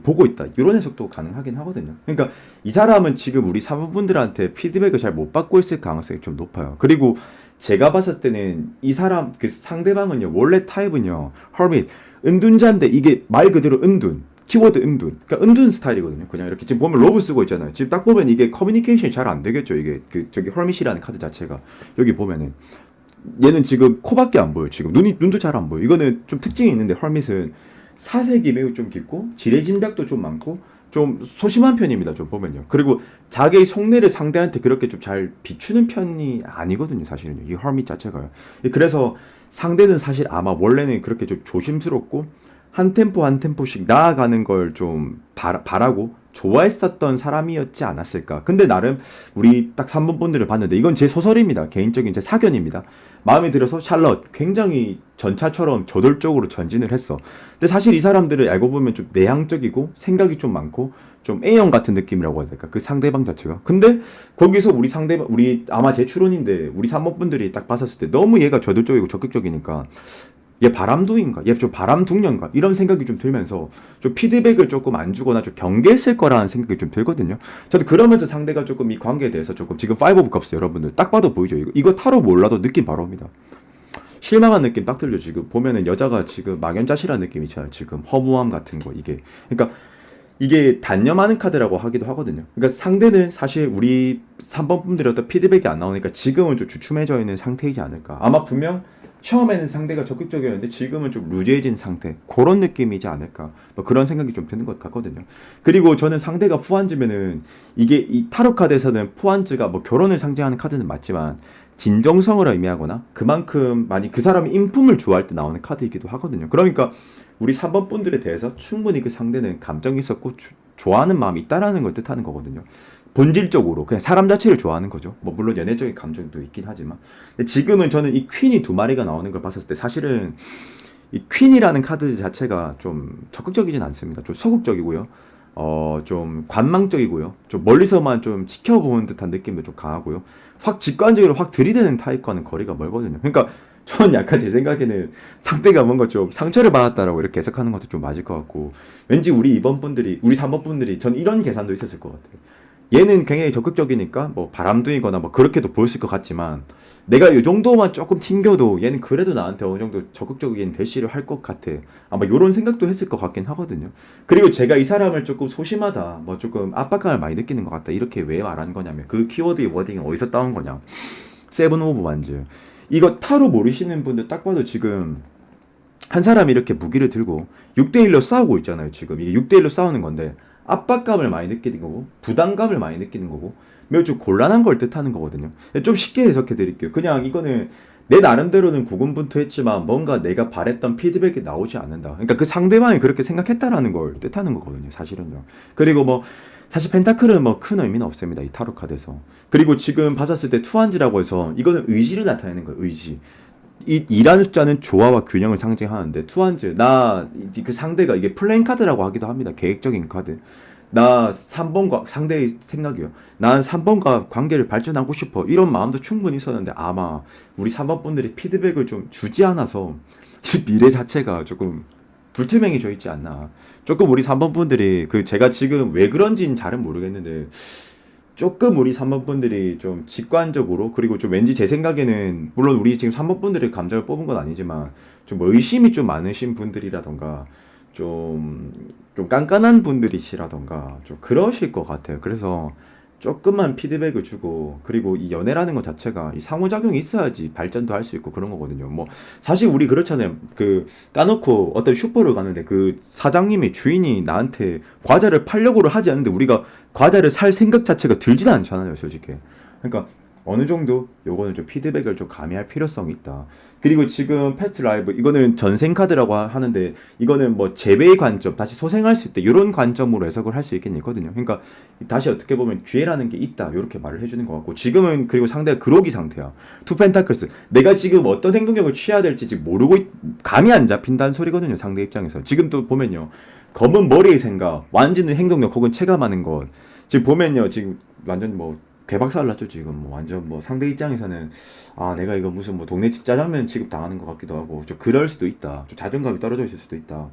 보고 있다, 이런 해석도 가능하긴 하거든요. 그러니까 이 사람은 지금 우리 사부분들한테 피드백을 잘 못 받고 있을 가능성이 좀 높아요. 그리고 제가 봤을 때는 이 사람 상대방은요, 원래 타입은요 허밋 은둔자인데, 이게 말 그대로 은둔, 키워드 은둔, 그러니까 은둔 스타일이거든요. 그냥 이렇게 지금 보면 로브 쓰고 있잖아요. 지금 딱 보면 이게 커뮤니케이션이 잘 안 되겠죠. 이게 저기 허밋이라는 카드 자체가 여기 보면은 얘는 지금 코밖에 안 보여. 지금 눈도 잘 안 보여. 이거는 좀 특징이 있는데, 헐밋은 사색이 매우 좀 깊고 지레짐작도 좀 많고 좀 소심한 편입니다. 좀 보면요. 그리고 자기의 속내를 상대한테 그렇게 좀 잘 비추는 편이 아니거든요. 사실은요. 이 헐밋 자체가요. 그래서 상대는 사실 아마 원래는 그렇게 좀 조심스럽고 한 템포 한 템포씩 나아가는 걸 좀 바라고 좋아했었던 사람이었지 않았을까. 근데 나름 우리 딱 3번 분들을 봤는데, 이건 제 소설입니다. 개인적인 제 사견입니다. 마음에 들어서 샬럿 굉장히 전차처럼 저돌적으로 전진을 했어. 근데 사실 이 사람들을 알고 보면 좀 내향적이고 생각이 좀 많고 좀 A형 같은 느낌이라고 해야 될까, 그 상대방 자체가. 근데 거기서 우리 아마 제 추론인데, 우리 3번 분들이 딱 봤었을 때 너무 얘가 저돌적이고 적극적이니까 얘 바람둥인가? 얘 좀 바람둥년가? 이런 생각이 좀 들면서 좀 피드백을 조금 안 주거나 좀 경계했을 거라는 생각이 좀 들거든요. 저도 그러면서 상대가 조금 이 관계에 대해서 조금, 지금 5 오브 컵스 여러분들 딱 봐도 보이죠? 이거 타로 몰라도 느낌 바로 옵니다. 실망한 느낌 딱 들죠. 지금 보면은 여자가 지금 막연자실한 느낌 있잖아요. 지금 허무함 같은 거, 이게. 그러니까 이게 단념하는 카드라고 하기도 하거든요. 그러니까 상대는 사실 우리 3번 분들의 어떤 피드백이 안 나오니까 지금은 좀 주춤해져 있는 상태이지 않을까. 아마 분명 처음에는 상대가 적극적이었는데 지금은 좀 루즈해진 상태, 그런 느낌이지 않을까, 뭐 그런 생각이 좀 드는 것 같거든요. 그리고 저는 상대가 푸안즈면은, 이게 이 타로 카드에서는 푸안즈가 뭐 결혼을 상징하는 카드는 맞지만 진정성을 의미하거나 그만큼 많이 그 사람이 인품을 좋아할 때 나오는 카드이기도 하거든요. 그러니까 우리 3번 분들에 대해서 충분히 그 상대는 감정이 있었고 좋아하는 마음이 있다라는 걸 뜻하는 거거든요. 본질적으로 그냥 사람 자체를 좋아하는 거죠. 뭐 물론 연애적인 감정도 있긴 하지만, 근데 지금은 저는 이 퀸이 두 마리가 나오는 걸 봤을 때 사실은 이 퀸이라는 카드 자체가 좀 적극적이진 않습니다. 좀 소극적이고요. 좀 관망적이고요. 좀 멀리서만 좀 지켜보는 듯한 느낌도 좀 강하고요. 확 직관적으로 확 들이대는 타입과는 거리가 멀거든요. 그러니까 저는 약간 제 생각에는 상대가 뭔가 좀 상처를 받았다라고 이렇게 해석하는 것도 좀 맞을 것 같고, 왠지 우리 3번 분들이 전 이런 계산도 있었을 것 같아요. 얘는 굉장히 적극적이니까 뭐 바람둥이거나 뭐 그렇게도 보였을 것 같지만 내가 이 정도만 조금 튕겨도 얘는 그래도 나한테 어느 정도 적극적인 대시를 할 것 같아. 아마 요런 생각도 했을 것 같긴 하거든요. 그리고 제가 이 사람을 조금 소심하다, 뭐 조금 압박감을 많이 느끼는 것 같다. 이렇게 왜 말하는 거냐면 그 키워드의 워딩이 어디서 따온 거냐. 세븐 오브 완즈. 이거 타로 모르시는 분들 딱 봐도 지금 한 사람이 이렇게 무기를 들고 6대1로 싸우고 있잖아요. 지금 이게 6대1로 싸우는 건데 압박감을 많이 느끼는 거고 부담감을 많이 느끼는 거고 매우 좀 곤란한 걸 뜻하는 거거든요. 좀 쉽게 해석해 드릴게요. 그냥 이거는 내 나름대로는 고군분투했지만 뭔가 내가 바랬던 피드백이 나오지 않는다. 그러니까 그 상대방이 그렇게 생각했다라는 걸 뜻하는 거거든요. 사실은요. 그리고 뭐 사실 펜타클은 뭐 큰 의미는 없습니다. 이 타로 카드에서. 그리고 지금 봤었을 때 투한지라고 해서 이거는 의지를 나타내는 거예요. 의지. 이 2라는 숫자는 조화와 균형을 상징하는데 투한즈 나 그 상대가 이게 플레인 카드라고 하기도 합니다. 계획적인 카드. 나 3번과 상대의 생각이요. 난 3번과 관계를 발전하고 싶어. 이런 마음도 충분히 있었는데 아마 우리 3번 분들이 피드백을 좀 주지 않아서 이 미래 자체가 조금 불투명해져 있지 않나. 조금 우리 3번 분들이 그 제가 지금 왜 그런지는 잘은 모르겠는데 조금 우리 3번 분들이 좀 직관적으로 그리고 좀 왠지 제 생각에는 물론 우리 지금 3번 분들의 감정을 뽑은 건 아니지만 좀 의심이 좀 많으신 분들이라던가 좀, 좀 깐깐한 분들이시라던가 좀 그러실 것 같아요. 그래서 조금만 피드백을 주고 그리고 이 연애라는 것 자체가 이 상호작용이 있어야지 발전도 할 수 있고 그런 거거든요. 뭐 사실 우리 그렇잖아요. 그 까놓고 어떤 슈퍼를 가는데 그 사장님이 주인이 나한테 과자를 팔려고를 하지 않는데 우리가 과자를 살 생각 자체가 들지는 않잖아요, 솔직히. 그러니까 어느 정도 요거는 좀 피드백을 좀 가미할 필요성이 있다. 그리고 지금 패스트 라이브 이거는 전생 카드라고 하는데 이거는 뭐 재배의 관점 다시 소생할 수 있다 이런 관점으로 해석을 할 수 있겠거든요. 그러니까 다시 어떻게 보면 기회라는 게 있다 이렇게 말을 해주는 것 같고 지금은 그리고 상대가 그로기 상태야. 투 펜타클스 내가 지금 어떤 행동력을 취해야 될지 지금 모르고 감이 안 잡힌다는 소리거든요. 상대 입장에서 지금 또 보면요 검은 머리의 생각 완전히 행동력 혹은 체감하는 것 지금 보면요 지금 완전 뭐 개박살 났죠 지금 뭐 완전 뭐 상대 입장에서는 아 내가 이거 무슨 뭐 동네 짜장면 취급 당하는 것 같기도 하고 좀 그럴 수도 있다 좀 자존감이 떨어져 있을 수도 있다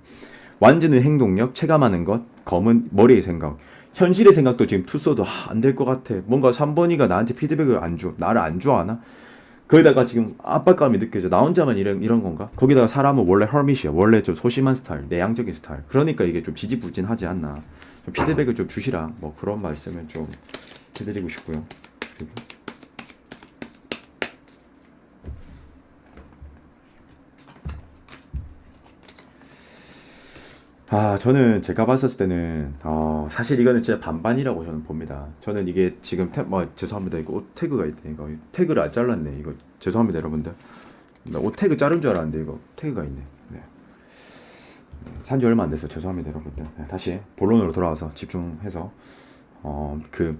완전히 행동력 체감하는 것 검은 머리의 생각 현실의 생각도 지금 투써도 안 될 것 같아 뭔가 3번이가 나한테 피드백을 안줘 나를 안 좋아하나 거기다가 지금 압박감이 느껴져 나 혼자만 이런 건가 거기다가 사람은 원래 헐밋이야 원래 좀 소심한 스타일 내향적인 스타일 그러니까 이게 좀 지지부진하지 않나 좀 피드백을 좀 주시라 뭐 그런 말씀을 좀 해드리고 싶고요. 그리고 저는 제가 봤었을 때는 사실 이거는 진짜 반반이라고 저는 봅니다. 저는 이게 지금 뭐 죄송합니다. 이거 옷 태그가 있네. 이거 태그를 안 잘랐네. 이거 죄송합니다, 여러분들. 나 옷 태그 자른 줄 알았는데 이거 태그가 있네. 네. 산지 얼마 안 돼서 죄송합니다, 여러분들. 네, 다시 본론으로 돌아와서 집중해서 그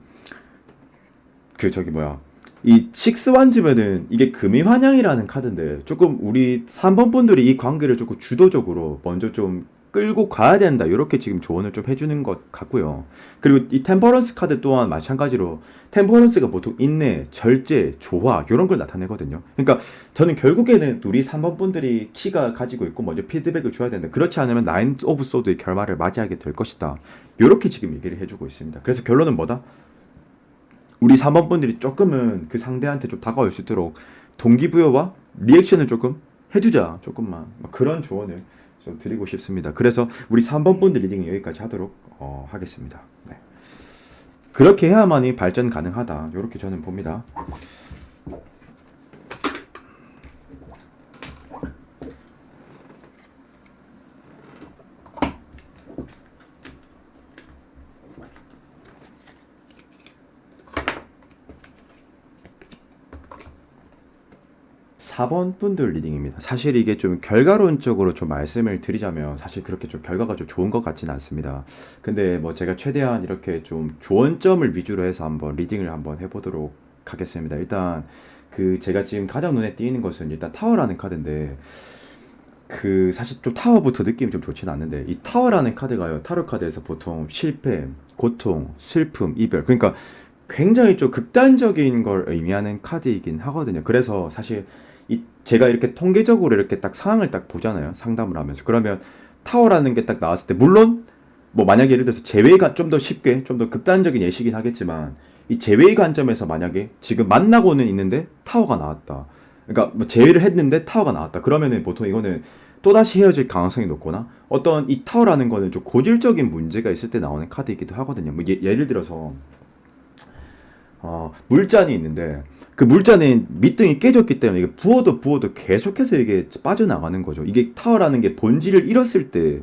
저기 뭐야 이 식스완즈면은 이게 금이 환영이라는 카드인데 조금 우리 3번 분들이 이 관계를 조금 주도적으로 먼저 좀 끌고 가야 된다 이렇게 지금 조언을 좀 해주는 것 같고요. 그리고 이 템퍼런스 카드 또한 마찬가지로 템퍼런스가 보통 인내, 절제, 조화 이런 걸 나타내거든요. 그러니까 저는 결국에는 우리 3번 분들이 키가 가지고 있고 먼저 피드백을 줘야 된다. 그렇지 않으면 나인 오브 소드의 결말을 맞이하게 될 것이다. 이렇게 지금 얘기를 해주고 있습니다. 그래서 결론은 뭐다? 우리 3번 분들이 조금은 그 상대한테 좀 다가올 수 있도록 동기부여와 리액션을 조금 해주자 조금만 그런 조언을 좀 드리고 싶습니다. 그래서 우리 3번 분들 리딩 여기까지 하도록 하겠습니다. 네. 그렇게 해야만이 발전 가능하다 이렇게 저는 봅니다. 4번 분들 리딩입니다. 사실 이게 좀 결과론적으로 좀 말씀을 드리자면 사실 그렇게 좀 결과가 좀 좋은 것 같지는 않습니다. 근데 뭐 제가 최대한 이렇게 좀 조언점을 위주로 해서 한번 리딩을 한번 해보도록 하겠습니다. 일단 그 제가 지금 가장 눈에 띄는 것은 일단 타워라는 카드인데 그 사실 좀 타워부터 느낌이 좀 좋지는 않는데 이 타워라는 카드가요 타로 카드에서 보통 실패, 고통, 슬픔, 이별 그러니까 굉장히 좀 극단적인 걸 의미하는 카드이긴 하거든요. 그래서 사실 이 제가 이렇게 통계적으로 이렇게 딱 상황을 딱 보잖아요. 상담을 하면서. 그러면 타워라는 게 딱 나왔을 때 물론 뭐 만약에 예를 들어서 제외가 좀 더 쉽게 좀 더 극단적인 예시긴 하겠지만 이 제외의 관점에서 만약에 지금 만나고는 있는데 타워가 나왔다. 그러니까 뭐 제외를 했는데 타워가 나왔다. 그러면은 보통 이거는 또다시 헤어질 가능성이 높거나 어떤 이 타워라는 거는 좀 고질적인 문제가 있을 때 나오는 카드이기도 하거든요. 뭐 예를 들어서 물잔이 있는데 그 물잔에 밑등이 깨졌기 때문에 이게 부어도 계속해서 이게 빠져나가는 거죠. 이게 타워라는 게 본질을 잃었을 때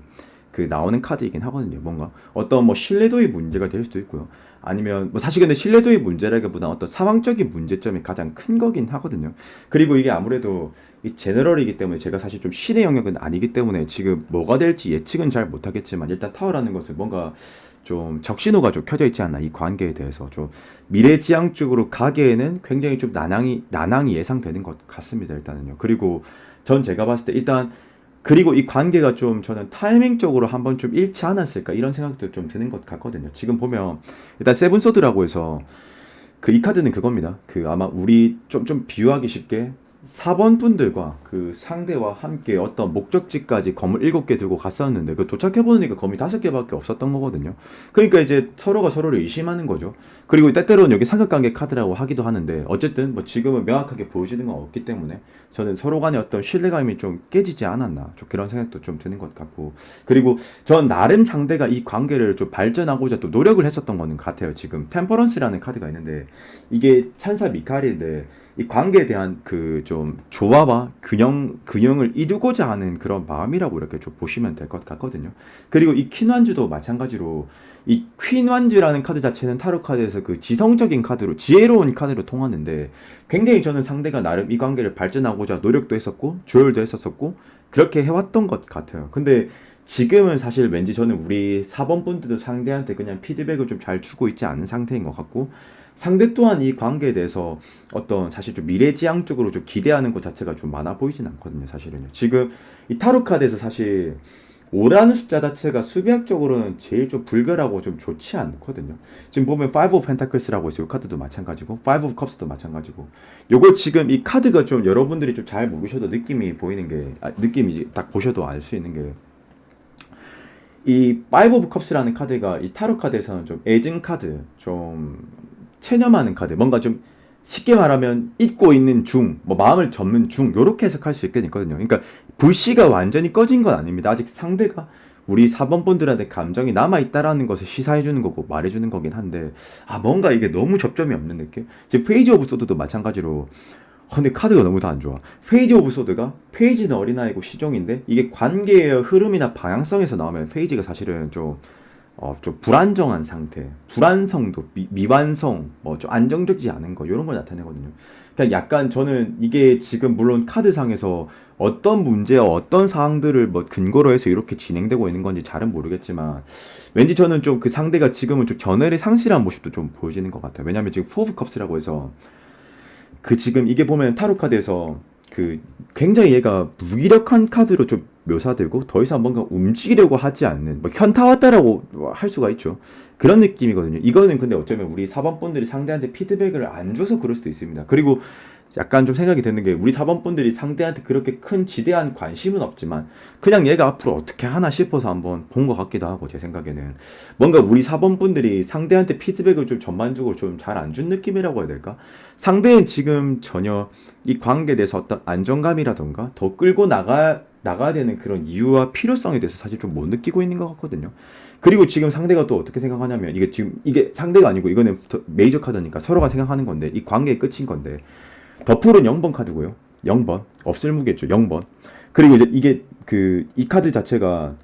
그 나오는 카드이긴 하거든요. 뭔가 어떤 뭐 신뢰도의 문제가 될 수도 있고요. 아니면 뭐 사실 근데 신뢰도의 문제라기보다 어떤 상황적인 문제점이 가장 큰 거긴 하거든요. 그리고 이게 아무래도 이 제너럴이기 때문에 제가 사실 좀 신의 영역은 아니기 때문에 지금 뭐가 될지 예측은 잘 못하겠지만 일단 타워라는 것은 뭔가 좀 적신호가 좀 켜져 있지 않나 이 관계에 대해서 좀 미래지향 쪽으로 가기에는 굉장히 좀 난항이 예상되는 것 같습니다 일단은요. 그리고 전 제가 봤을 때 일단 그리고 이 관계가 좀 저는 타이밍적으로 한번 좀 잃지 않았을까 이런 생각도 좀 드는 것 같거든요. 지금 보면 일단 세븐소드라고 해서 그 이 카드는 그겁니다. 그 아마 우리 좀 비유하기 쉽게 4번 분들과 그 상대와 함께 어떤 목적지까지 검을 7개 들고 갔었는데 그 도착해보니까 검이 5개밖에 없었던 거거든요. 그러니까 이제 서로가 서로를 의심하는 거죠. 그리고 때때로는 여기 삼각관계 카드라고 하기도 하는데 어쨌든 뭐 지금은 명확하게 보여지는 건 없기 때문에 저는 서로 간의 어떤 신뢰감이 좀 깨지지 않았나 좀 그런 생각도 좀 드는 것 같고 그리고 전 나름 상대가 이 관계를 좀 발전하고자 또 노력을 했었던 거는 같아요. 지금 템퍼런스라는 카드가 있는데 이게 찬사 미카엘인데 이 관계에 대한 그 좀 조화와 균형을 이루고자 하는 그런 마음이라고 이렇게 좀 보시면 될 것 같거든요. 그리고 이 퀸완즈도 마찬가지로 이 퀸완즈라는 카드 자체는 타로 카드에서 그 지성적인 카드로 지혜로운 카드로 통하는데 굉장히 저는 상대가 나름 이 관계를 발전하고자 노력도 했었고 조율도 했었고 그렇게 해왔던 것 같아요. 근데 지금은 사실 왠지 저는 우리 4번 분들도 상대한테 그냥 피드백을 좀 잘 주고 있지 않은 상태인 것 같고 상대 또한 이 관계에 대해서 어떤 사실 좀 미래지향적으로 좀 기대하는 것 자체가 좀 많아 보이진 않거든요, 사실은요. 지금 이 타로 카드에서 사실 5라는 숫자 자체가 수비학적으로는 제일 좀 불결하고 좀 좋지 않거든요. 지금 보면 5 of Pentacles라고 있어요. 이 카드도 마찬가지고 5 of Cups도 마찬가지고 요거 지금 이 카드가 좀 여러분들이 좀 잘 모르셔도 느낌이 보이는 게 느낌이 딱 보셔도 알 수 있는 게 이 파이브 오브 컵스라는 카드가 이 타로 카드에서는 좀 애증 카드, 좀 체념하는 카드, 뭔가 좀 쉽게 말하면 잊고 있는 중, 뭐 마음을 접는 중, 요렇게 해석할 수 있거든요. 그러니까 불씨가 완전히 꺼진 건 아닙니다. 아직 상대가 우리 4번 분들한테 감정이 남아있다라는 것을 시사해주는 거고 말해주는 거긴 한데 뭔가 이게 너무 접점이 없는 느낌? 지금 페이지 오브 소드도 마찬가지로 근데 카드가 너무 다 안 좋아. 페이지 오브 소드가 페이지는 어린아이고 시종인데 이게 관계의 흐름이나 방향성에서 나오면 페이지가 사실은 좀 불안정한 상태, 불안성도, 미완성, 뭐 좀 안정적이지 않은 거 이런 걸 나타내거든요. 그냥 약간 저는 이게 지금 물론 카드상에서 어떤 문제와 어떤 사항들을 뭐 근거로 해서 이렇게 진행되고 있는 건지 잘은 모르겠지만 왠지 저는 좀 그 상대가 지금은 좀 견해를 상실한 모습도 좀 보여지는 것 같아요. 왜냐면 지금 포 오브 컵스라고 해서 그 지금 이게 보면 타로 카드에서 그 굉장히 얘가 무기력한 카드로 좀 묘사되고 더 이상 뭔가 움직이려고 하지 않는 뭐 현타 왔다라고 할 수가 있죠. 그런 느낌이거든요. 이거는 근데 어쩌면 우리 4번 분들이 상대한테 피드백을 안 줘서 그럴 수도 있습니다. 그리고 약간 좀 생각이 드는 게 우리 4번 분들이 상대한테 그렇게 큰 지대한 관심은 없지만 그냥 얘가 앞으로 어떻게 하나 싶어서 한번 본 것 같기도 하고 제 생각에는 뭔가 우리 4번 분들이 상대한테 피드백을 좀 전반적으로 좀 잘 안 준 느낌이라고 해야 될까? 상대는 지금 전혀 이 관계에 대해서 어떤 안정감이라던가 더 끌고 나가야 되는 그런 이유와 필요성에 대해서 사실 좀 못 느끼고 있는 것 같거든요. 그리고 지금 상대가 또 어떻게 생각하냐면 이게 지금 이게 상대가 아니고 이거는 메이저 카드니까 서로가 생각하는 건데 이 관계의 끝인 건데 더풀은 0번 카드고요. 0번. 없을 무겠죠. 0번. 그리고 이제 이게 이 카드 자체가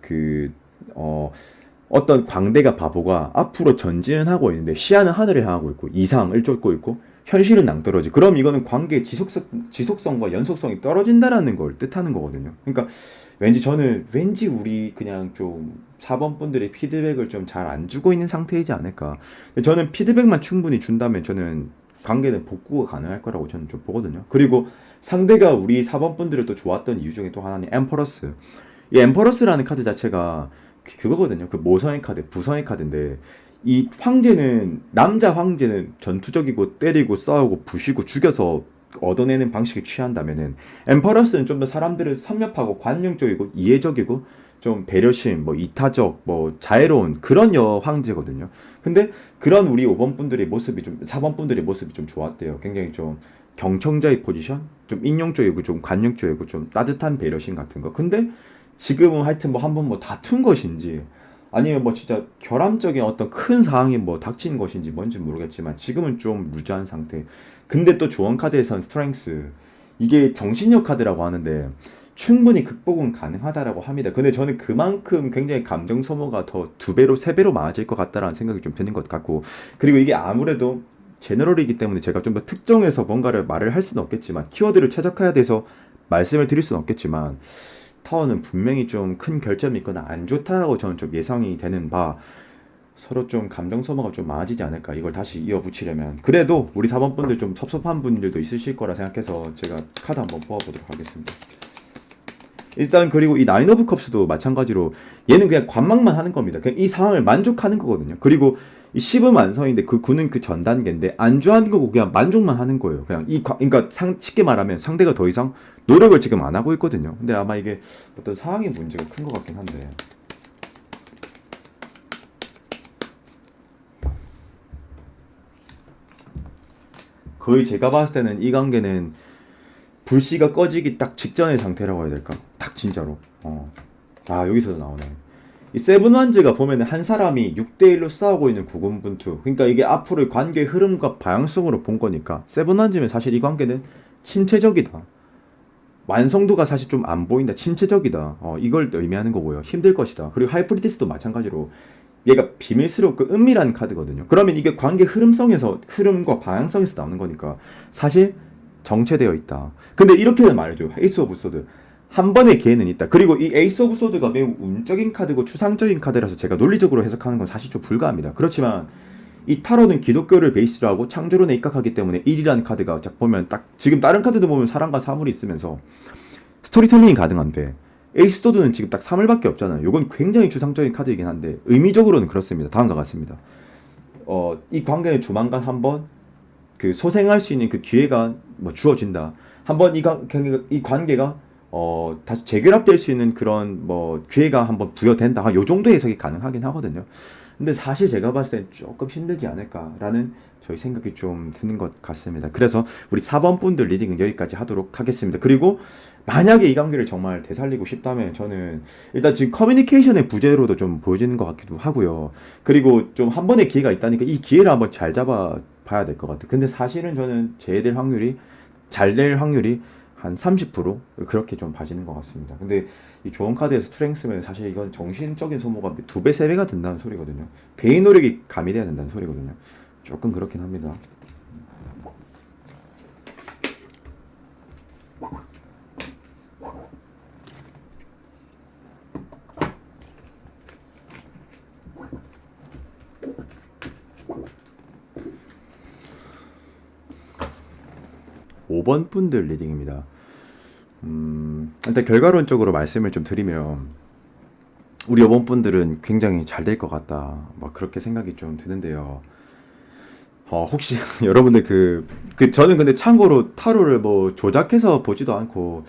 어떤 광대가 바보가 앞으로 전진을 하고 있는데 시야는 하늘을 향하고 있고 이상을 쫓고 있고 현실은 낭떠러지. 그럼 이거는 관계의 지속성과 연속성이 떨어진다라는 걸 뜻하는 거거든요. 그러니까 왠지 우리 그냥 좀 4번 분들의 피드백을 좀 잘 안 주고 있는 상태이지 않을까. 저는 피드백만 충분히 준다면 저는 관계는 복구가 가능할 거라고 저는 좀 보거든요. 그리고 상대가 우리 4번 분들을 또 좋았던 이유 중에 또 하나는 엠퍼러스. 이 엠퍼러스라는 카드 자체가 그거거든요. 그 모성의 카드, 부성의 카드인데 이 남자 황제는 전투적이고 때리고 싸우고 부시고 죽여서 얻어내는 방식을 취한다면은 엠퍼러스는 좀 더 사람들을 섭렵하고 관용적이고 이해적이고 좀 배려심, 뭐 이타적, 뭐 자애로운 그런 여황제거든요. 근데 그런 우리 5번 분들의 모습이 좀 4번 분들의 모습이 좀 좋았대요. 굉장히 좀 경청자의 포지션, 좀 인용적이고 좀 관용적이고 좀 따뜻한 배려심 같은 거. 근데 지금은 하여튼 뭐 한번 뭐 다툰 것인지 아니면 뭐 진짜 결함적인 어떤 큰 사항이 뭐 닥친 것인지 뭔지 모르겠지만 지금은 좀 루즈한 상태. 근데 또 조언 카드에선 스트렝스 이게 정신력 카드라고 하는데 충분히 극복은 가능하다라고 합니다. 근데 저는 그만큼 굉장히 감정 소모가 더 두 배로 세 배로 많아질 것 같다라는 생각이 좀 드는 것 같고 그리고 이게 아무래도 제너럴이기 때문에 제가 좀 더 특정해서 뭔가를 말을 할 수는 없겠지만 키워드를 최적화해야 돼서 말씀을 드릴 수는 없겠지만 타워는 분명히 좀 큰 결점이 있거나 안 좋다라고 저는 좀 예상이 되는 바 서로 좀 감정 소모가 좀 많아지지 않을까 이걸 다시 이어붙이려면 그래도 우리 4번 분들 좀 섭섭한 분들도 있으실 거라 생각해서 제가 카드 한번 뽑아보도록 하겠습니다. 일단 그리고 이 나인 오브 컵스도 마찬가지로 얘는 그냥 관망만 하는 겁니다. 그냥 이 상황을 만족하는 거거든요. 그리고 이 10은 완성인데 그 9는 그 전 단계인데 안주하는 거고 그냥 만족만 하는 거예요. 그냥 그러니까 쉽게 말하면 상대가 더 이상 노력을 지금 안 하고 있거든요. 근데 아마 이게 어떤 상황의 문제가 큰 것 같긴 한데 거의 제가 봤을 때는 이 관계는 불씨가 꺼지기 딱 직전의 상태라고 해야 될까? 딱 진짜로. 아 여기서도 나오네. 이 세븐 완즈가 보면은 한 사람이 6대1로 싸우고 있는 구군분투. 그러니까 이게 앞으로의 관계의 흐름과 방향성으로 본 거니까 세븐 완즈면 사실 이 관계는 친체적이다. 완성도가 사실 좀 안 보인다. 친체적이다. 이걸 의미하는 거고요. 힘들 것이다. 그리고 하이프리티스도 마찬가지로 얘가 비밀스럽고 은밀한 카드거든요. 그러면 이게 관계 흐름과 방향성에서 나오는 거니까 사실 정체되어 있다. 근데 이렇게는 말해줘요. 에이스 오브 소드. 한 번의 기회는 있다. 그리고 이 에이스 오브 소드가 매우 운적인 카드고 추상적인 카드라서 제가 논리적으로 해석하는 건 사실 좀 불가합니다. 그렇지만 이 타로는 기독교를 베이스로 하고 창조론에 입각하기 때문에 1이라는 카드가 딱 보면 딱 지금 다른 카드도 보면 사랑과 사물이 있으면서 스토리텔링이 가능한데 에이스 소드는 지금 딱 3을밖에 없잖아요. 이건 굉장히 추상적인 카드이긴 한데 의미적으로는 그렇습니다. 다음과 같습니다. 이 관계는 조만간 한번 그 소생할 수 있는 그 기회가 뭐 주어진다. 한번 이 관계가 다시 재결합될 수 있는 그런 뭐 기회가 한번 부여된다. 요 정도 해석이 가능하긴 하거든요. 근데 사실 제가 봤을 땐 조금 힘들지 않을까라는 저희 생각이 좀 드는 것 같습니다. 그래서 우리 4번 분들 리딩은 여기까지 하도록 하겠습니다. 그리고 만약에 이 관계를 정말 되살리고 싶다면 저는 일단 지금 커뮤니케이션의 부재로도 좀 보여지는 것 같기도 하고요. 그리고 좀 한 번의 기회가 있다니까 이 기회를 한번 잘 잡아 봐야 될 것 같아요. 근데 사실은 저는 제외될 확률이 잘 될 확률이 한 30% 그렇게 좀 봐지는 것 같습니다. 근데 이 조언 카드에서 스트렝스면 사실 이건 정신적인 소모가 2배, 3배가 된다는 소리거든요. 개인 노력이 가미돼야 된다는 소리거든요. 조금 그렇긴 합니다. 5번 분들 리딩입니다. 일단 결과론적으로 말씀을 좀 드리면 우리 5번 분들은 굉장히 잘 될 것 같다. 막 그렇게 생각이 좀 드는데요. 혹시 여러분들 저는 근데 참고로 타로를 뭐 조작해서 보지도 않고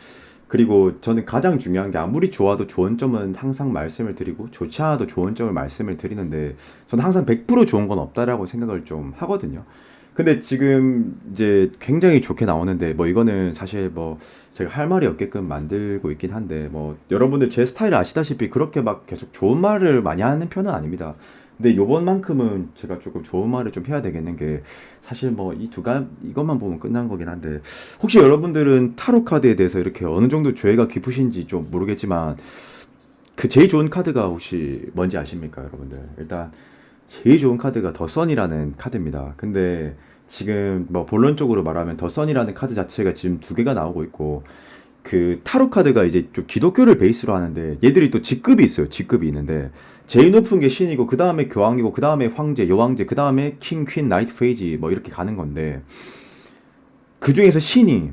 그리고 저는 가장 중요한 게 아무리 좋아도 좋은 점은 항상 말씀을 드리고 좋지 않아도 좋은 점을 말씀을 드리는데 저는 항상 100% 좋은 건 없다라고 생각을 좀 하거든요. 근데 지금 이제 굉장히 좋게 나오는데 뭐 이거는 사실 뭐 제가 할 말이 없게끔 만들고 있긴 한데 뭐 여러분들 제 스타일 아시다시피 그렇게 막 계속 좋은 말을 많이 하는 편은 아닙니다. 근데 요번만큼은 제가 조금 좋은 말을 좀 해야 되겠는 게 사실 뭐 이것만 보면 끝난 거긴 한데 혹시 여러분들은 타로 카드에 대해서 이렇게 어느 정도 죄가 깊으신지 좀 모르겠지만 그 제일 좋은 카드가 혹시 뭔지 아십니까, 여러분들? 일단 제일 좋은 카드가 더 선이라는 카드입니다. 근데 지금 뭐 본론적으로 말하면 더 선이라는 카드 자체가 지금 2개가 나오고 있고 그 타로 카드가 이제 좀 기독교를 베이스로 하는데 얘들이 또 직급이 있어요. 직급이 있는데 제일 높은 게 신이고 그 다음에 교황이고 그 다음에 황제, 여왕제, 그 다음에 킹, 퀸, 나이트, 페이지 뭐 이렇게 가는 건데 그 중에서 신이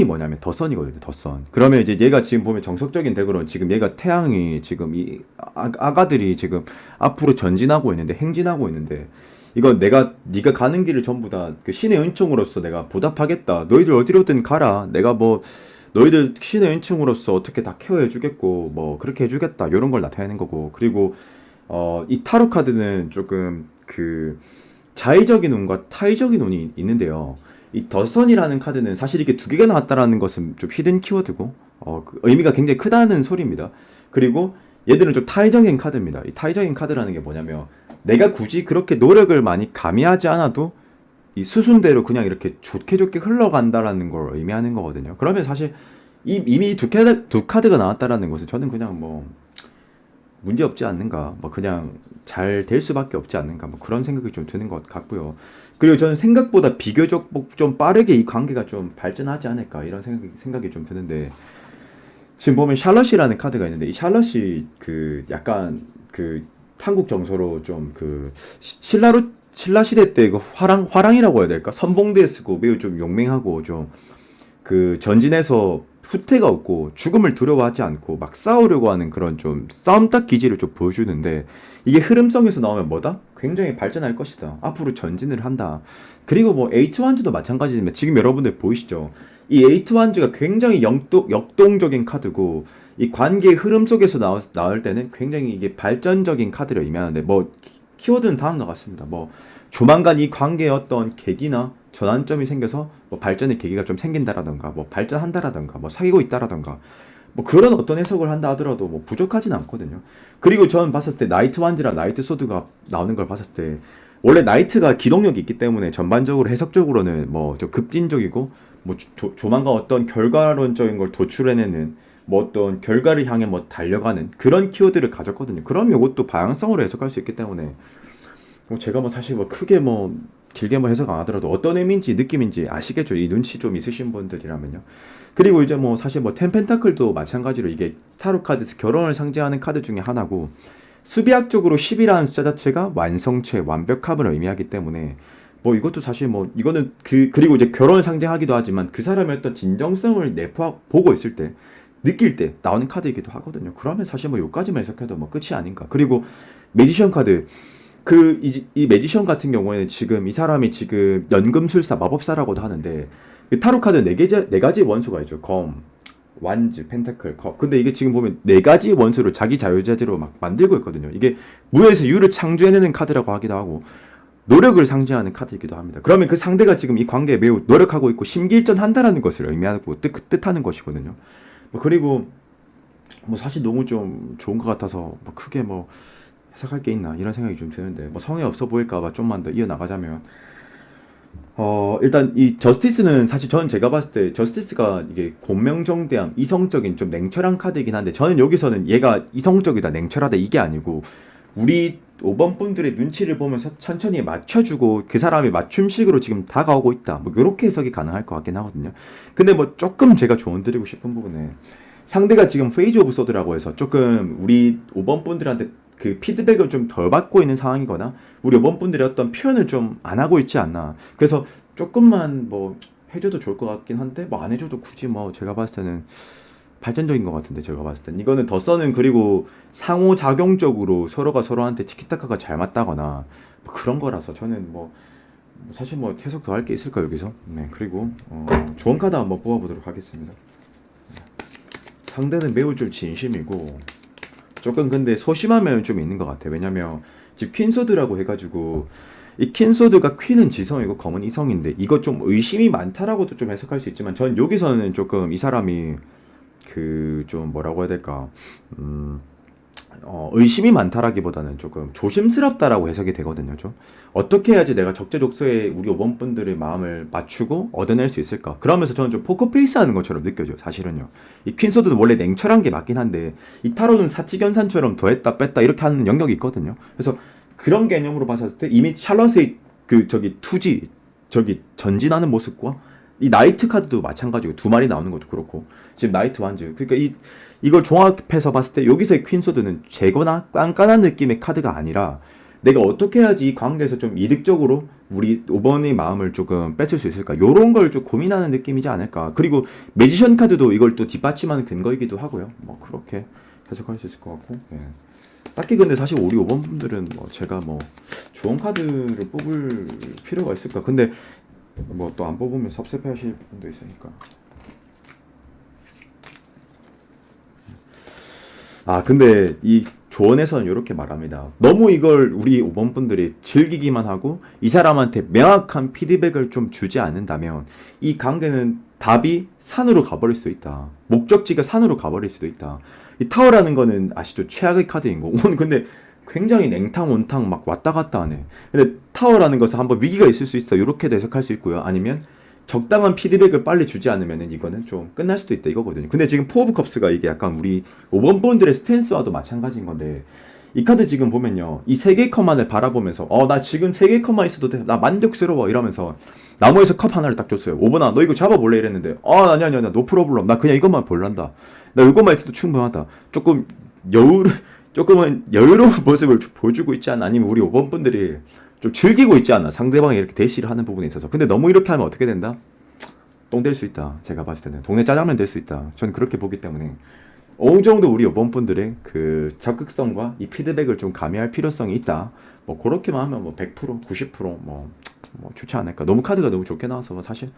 뭐냐면 더선이거든요. 더선. 그러면 이제 얘가 지금 보면 정석적인 덱으로는 지금 얘가 태양이 지금 이 아가들이 지금 앞으로 전진하고 있는데 행진하고 있는데 이건 네가 가는 길을 전부 다 그 신의 은총으로서 내가 보답하겠다. 너희들 어디로든 가라. 내가 뭐 너희들 신의 은총으로서 어떻게 다 케어해 주겠고 뭐 그렇게 해주겠다. 이런 걸 나타내는 거고. 그리고 이 타로 카드는 조금 그 자의적인 운과 타의적인 운이 있는데요. 이 더선이라는 카드는 사실 이게 두 개가 나왔다라는 것은 좀 히든 키워드고 그 의미가 굉장히 크다는 소리입니다. 그리고 얘들은 좀 타의적인 카드입니다. 이 타의적인 카드라는 게 뭐냐면 내가 굳이 그렇게 노력을 많이 가미하지 않아도 이 수순대로 그냥 이렇게 좋게 좋게 흘러간다라는 걸 의미하는 거거든요. 그러면 사실 이미 두 카드가 나왔다라는 것은 저는 그냥 뭐 문제 없지 않는가, 뭐 그냥 잘 될 수밖에 없지 않는가, 뭐 그런 생각이 좀 드는 것 같고요. 그리고 저는 생각보다 비교적 뭐좀 빠르게 이 관계가 좀 발전하지 않을까 이런 생각이 좀 드는데 지금 보면 샬럿이라는 카드가 있는데 이 샬럿이 그 약간 그 한국 정서로 좀 그 신라 시대 때 그 화랑이라고 해야 될까? 선봉대에 쓰고 매우 좀 용맹하고 좀 그 전진해서 후퇴가 없고 죽음을 두려워하지 않고 막 싸우려고 하는 그런 좀 싸움딱 기질을 좀 보여주는데 이게 흐름성에서 나오면 뭐다? 굉장히 발전할 것이다. 앞으로 전진을 한다. 그리고 뭐 에이트 완즈도 마찬가지인데 지금 여러분들 보이시죠? 이 에이트 완즈가 굉장히 역동적인 카드고 이 관계의 흐름 속에서 나올 때는 굉장히 이게 발전적인 카드를 의미하는데 뭐 키워드는 다음과 같습니다. 뭐 조만간 이 관계의 어떤 계기나 전환점이 생겨서 뭐 발전의 계기가 좀 생긴다라던가 뭐 발전한다라던가 뭐 사귀고 있다라던가 뭐 그런 어떤 해석을 한다 하더라도 뭐 부족하진 않거든요. 그리고 저는 봤을 때 나이트 완즈랑 나이트 소드가 나오는 걸 봤을 때 원래 나이트가 기동력이 있기 때문에 전반적으로 해석적으로는 뭐 좀 급진적이고 뭐 조만간 어떤 결과론적인 걸 도출해내는 뭐 어떤 결과를 향해 뭐 달려가는 그런 키워드를 가졌거든요. 그럼 이것도 방향성으로 해석할 수 있기 때문에 뭐 제가 뭐 사실 뭐 크게 뭐 길게 뭐 해석 안 하더라도 어떤 의미인지 느낌인지 아시겠죠? 이 눈치 좀 있으신 분들이라면요. 그리고 이제 뭐 사실 뭐 텐펜타클도 마찬가지로 이게 타로 카드에서 결혼을 상징하는 카드 중에 하나고 수비학적으로 10이라는 숫자 자체가 완성체, 완벽함을 의미하기 때문에 뭐 이것도 사실 뭐 이거는 그리고 이제 결혼을 상징하기도 하지만 그 사람의 어떤 진정성을 보고 있을 때 느낄 때 나오는 카드이기도 하거든요. 그러면 사실 뭐 요까지만 해석해도 뭐 끝이 아닌가. 그리고 매지션 카드 이 매지션 같은 경우에는 지금 이 사람이 지금 연금술사 마법사라고도 하는데 그 타로 카드 네 가지 원소가 있죠. 검, 완즈, 펜타클, 컵. 근데 이게 지금 보면 네 가지 원소를 자기 자유자재로 막 만들고 있거든요. 이게 무에서 유를 창조해내는 카드라고 하기도 하고 노력을 상징하는 카드이기도 합니다. 그러면 그 상대가 지금 이 관계에 매우 노력하고 있고 심기일전한다라는 것을 의미하고 뜻하는 것이거든요. 뭐 그리고 뭐 사실 너무 좀 좋은 것 같아서 뭐 크게 뭐 해석할 게 있나 이런 생각이 좀 드는데 뭐 성의 없어 보일까봐 좀만 더 이어나가자면 일단 이 저스티스는 사실 저는 제가 봤을 때 저스티스가 이게 공명정대함 이성적인 좀 냉철한 카드이긴 한데 저는 여기서는 얘가 이성적이다 냉철하다 이게 아니고 우리 5번 분들의 눈치를 보면서 천천히 맞춰주고 그 사람이 맞춤식으로 지금 다가오고 있다 뭐 이렇게 해석이 가능할 것 같긴 하거든요. 근데 뭐 조금 제가 조언 드리고 싶은 부분은 상대가 지금 페이지 오브 소드라고 해서 조금 우리 5번 분들한테 그 피드백을 좀 덜 받고 있는 상황이거나 우리 5번 분들의 어떤 표현을 좀 안 하고 있지 않나. 그래서 조금만 뭐 해줘도 좋을 것 같긴 한데 뭐 안 해줘도 굳이 뭐 제가 봤을 때는 발전적인 것 같은데 제가 봤을 땐 이거는 더 써는 그리고 상호작용적으로 서로가 서로한테 티키타카가 잘 맞다거나 뭐 그런 거라서 저는 뭐 사실 뭐 해석 더 할 게 있을까 여기서. 네 그리고 좋은 카드 한번 뽑아보도록 하겠습니다. 상대는 매우 좀 진심이고 조금 근데 소심한 좀 있는 것 같아. 왜냐면 지금 퀸소드라고 해가지고 이 퀸소드가 퀸은 지성이고 검은 이성인데 이거 좀 의심이 많다라고도 좀 해석할 수 있지만 전 여기서는 조금 이 사람이 그 좀 뭐라고 해야 될까 의심이 많다라기보다는 조금 조심스럽다라고 해석이 되거든요. 좀 어떻게 해야지 내가 적재적소에 우리 5번 분들의 마음을 맞추고 얻어낼 수 있을까? 그러면서 저는 좀 포커페이스 하는 것처럼 느껴져요. 사실은요. 이 퀸소드는 원래 냉철한 게 맞긴 한데 이 타로는 사치견산처럼 더했다 뺐다 이렇게 하는 영역이 있거든요. 그래서 그런 개념으로 봤을 때 이미 샬럿의 그 투지 전진하는 모습과 이 나이트 카드도 마찬가지고 두 마리 나오는 것도 그렇고 지금 나이트 완즈 그러니까 이걸 종합해서 봤을 때 여기서의 퀸소드는 재거나 깐깐한 느낌의 카드가 아니라 내가 어떻게 해야지 이 관계에서 좀 이득적으로 우리 5번의 마음을 조금 뺏을 수 있을까 요런 걸 좀 고민하는 느낌이지 않을까. 그리고 매지션 카드도 이걸 또 뒷받침하는 근거이기도 하고요. 뭐 그렇게 해석할 수 있을 것 같고 딱히 근데 사실 우리 5번 분들은 뭐 제가 뭐 주원 카드를 뽑을 필요가 있을까? 근데 뭐 또 안 뽑으면 섭섭해하실 분도 있으니까. 아 근데 이 조언에서는 이렇게 말합니다. 너무 이걸 우리 5번 분들이 즐기기만 하고 이 사람한테 명확한 피드백을 좀 주지 않는다면 이 관계는 답이 산으로 가버릴 수도 있다. 목적지가 산으로 가버릴 수도 있다. 이 타워라는 거는 아시죠? 최악의 카드인 거. 오늘 근데 굉장히 냉탕 온탕 막 왔다 갔다 하네. 근데 타워라는 것은 한번 위기가 있을 수 있어. 이렇게도 해석할 수 있고요. 아니면 적당한 피드백을 빨리 주지 않으면은 이거는 좀 끝날 수도 있다 이거거든요. 근데 지금 포 오브 컵스가 이게 약간 우리 5번 분들의 스탠스와도 마찬가지인 건데 이 카드 지금 보면요. 이 세 개의 컵만을 바라보면서 나 지금 세 개의 컵만 있어도 돼. 나 만족스러워 이러면서 나무에서 컵 하나를 딱 줬어요. 5번아 너 이거 잡아볼래 이랬는데 아니야 노 프로블럼 나 그냥 이것만 볼란다. 나 이것만 있어도 충분하다. 조금은 여유로운 모습을 보여주고 있지 않나. 아니면 우리 5번 분들이 좀 즐기고 있지 않나. 상대방이 이렇게 대시를 하는 부분에 있어서. 근데 너무 이렇게 하면 어떻게 된다? 똥 될 수 있다. 제가 봤을 때는 동네 짜장면 될 수 있다. 저는 그렇게 보기 때문에 어느 정도 우리 5번 분들의 그 적극성과 이 피드백을 좀 가미할 필요성이 있다. 뭐 그렇게만 하면 뭐 100%, 90%뭐 좋지 않을까. 너무 카드가 너무 좋게 나와서 사실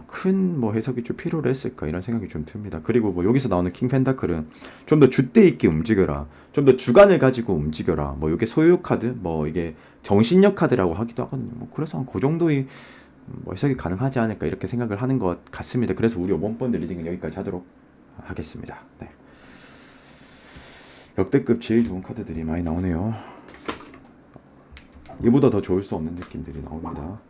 큰 뭐 해석이 좀 필요로 했을까 이런 생각이 좀 듭니다. 그리고 뭐 여기서 나오는 킹 펜타클은 좀 더 줏대 있게 움직여라, 좀 더 주관을 가지고 움직여라. 뭐 이게 소유 카드, 뭐 이게 정신력 카드라고 하기도 하거든요. 뭐 그래서 한 그 정도의 뭐 해석이 가능하지 않을까 이렇게 생각을 하는 것 같습니다. 그래서 우리 5번 번드 리딩은 여기까지 하도록 하겠습니다. 네. 역대급 제일 좋은 카드들이 많이 나오네요. 이보다 더 좋을 수 없는 느낌들이 나옵니다.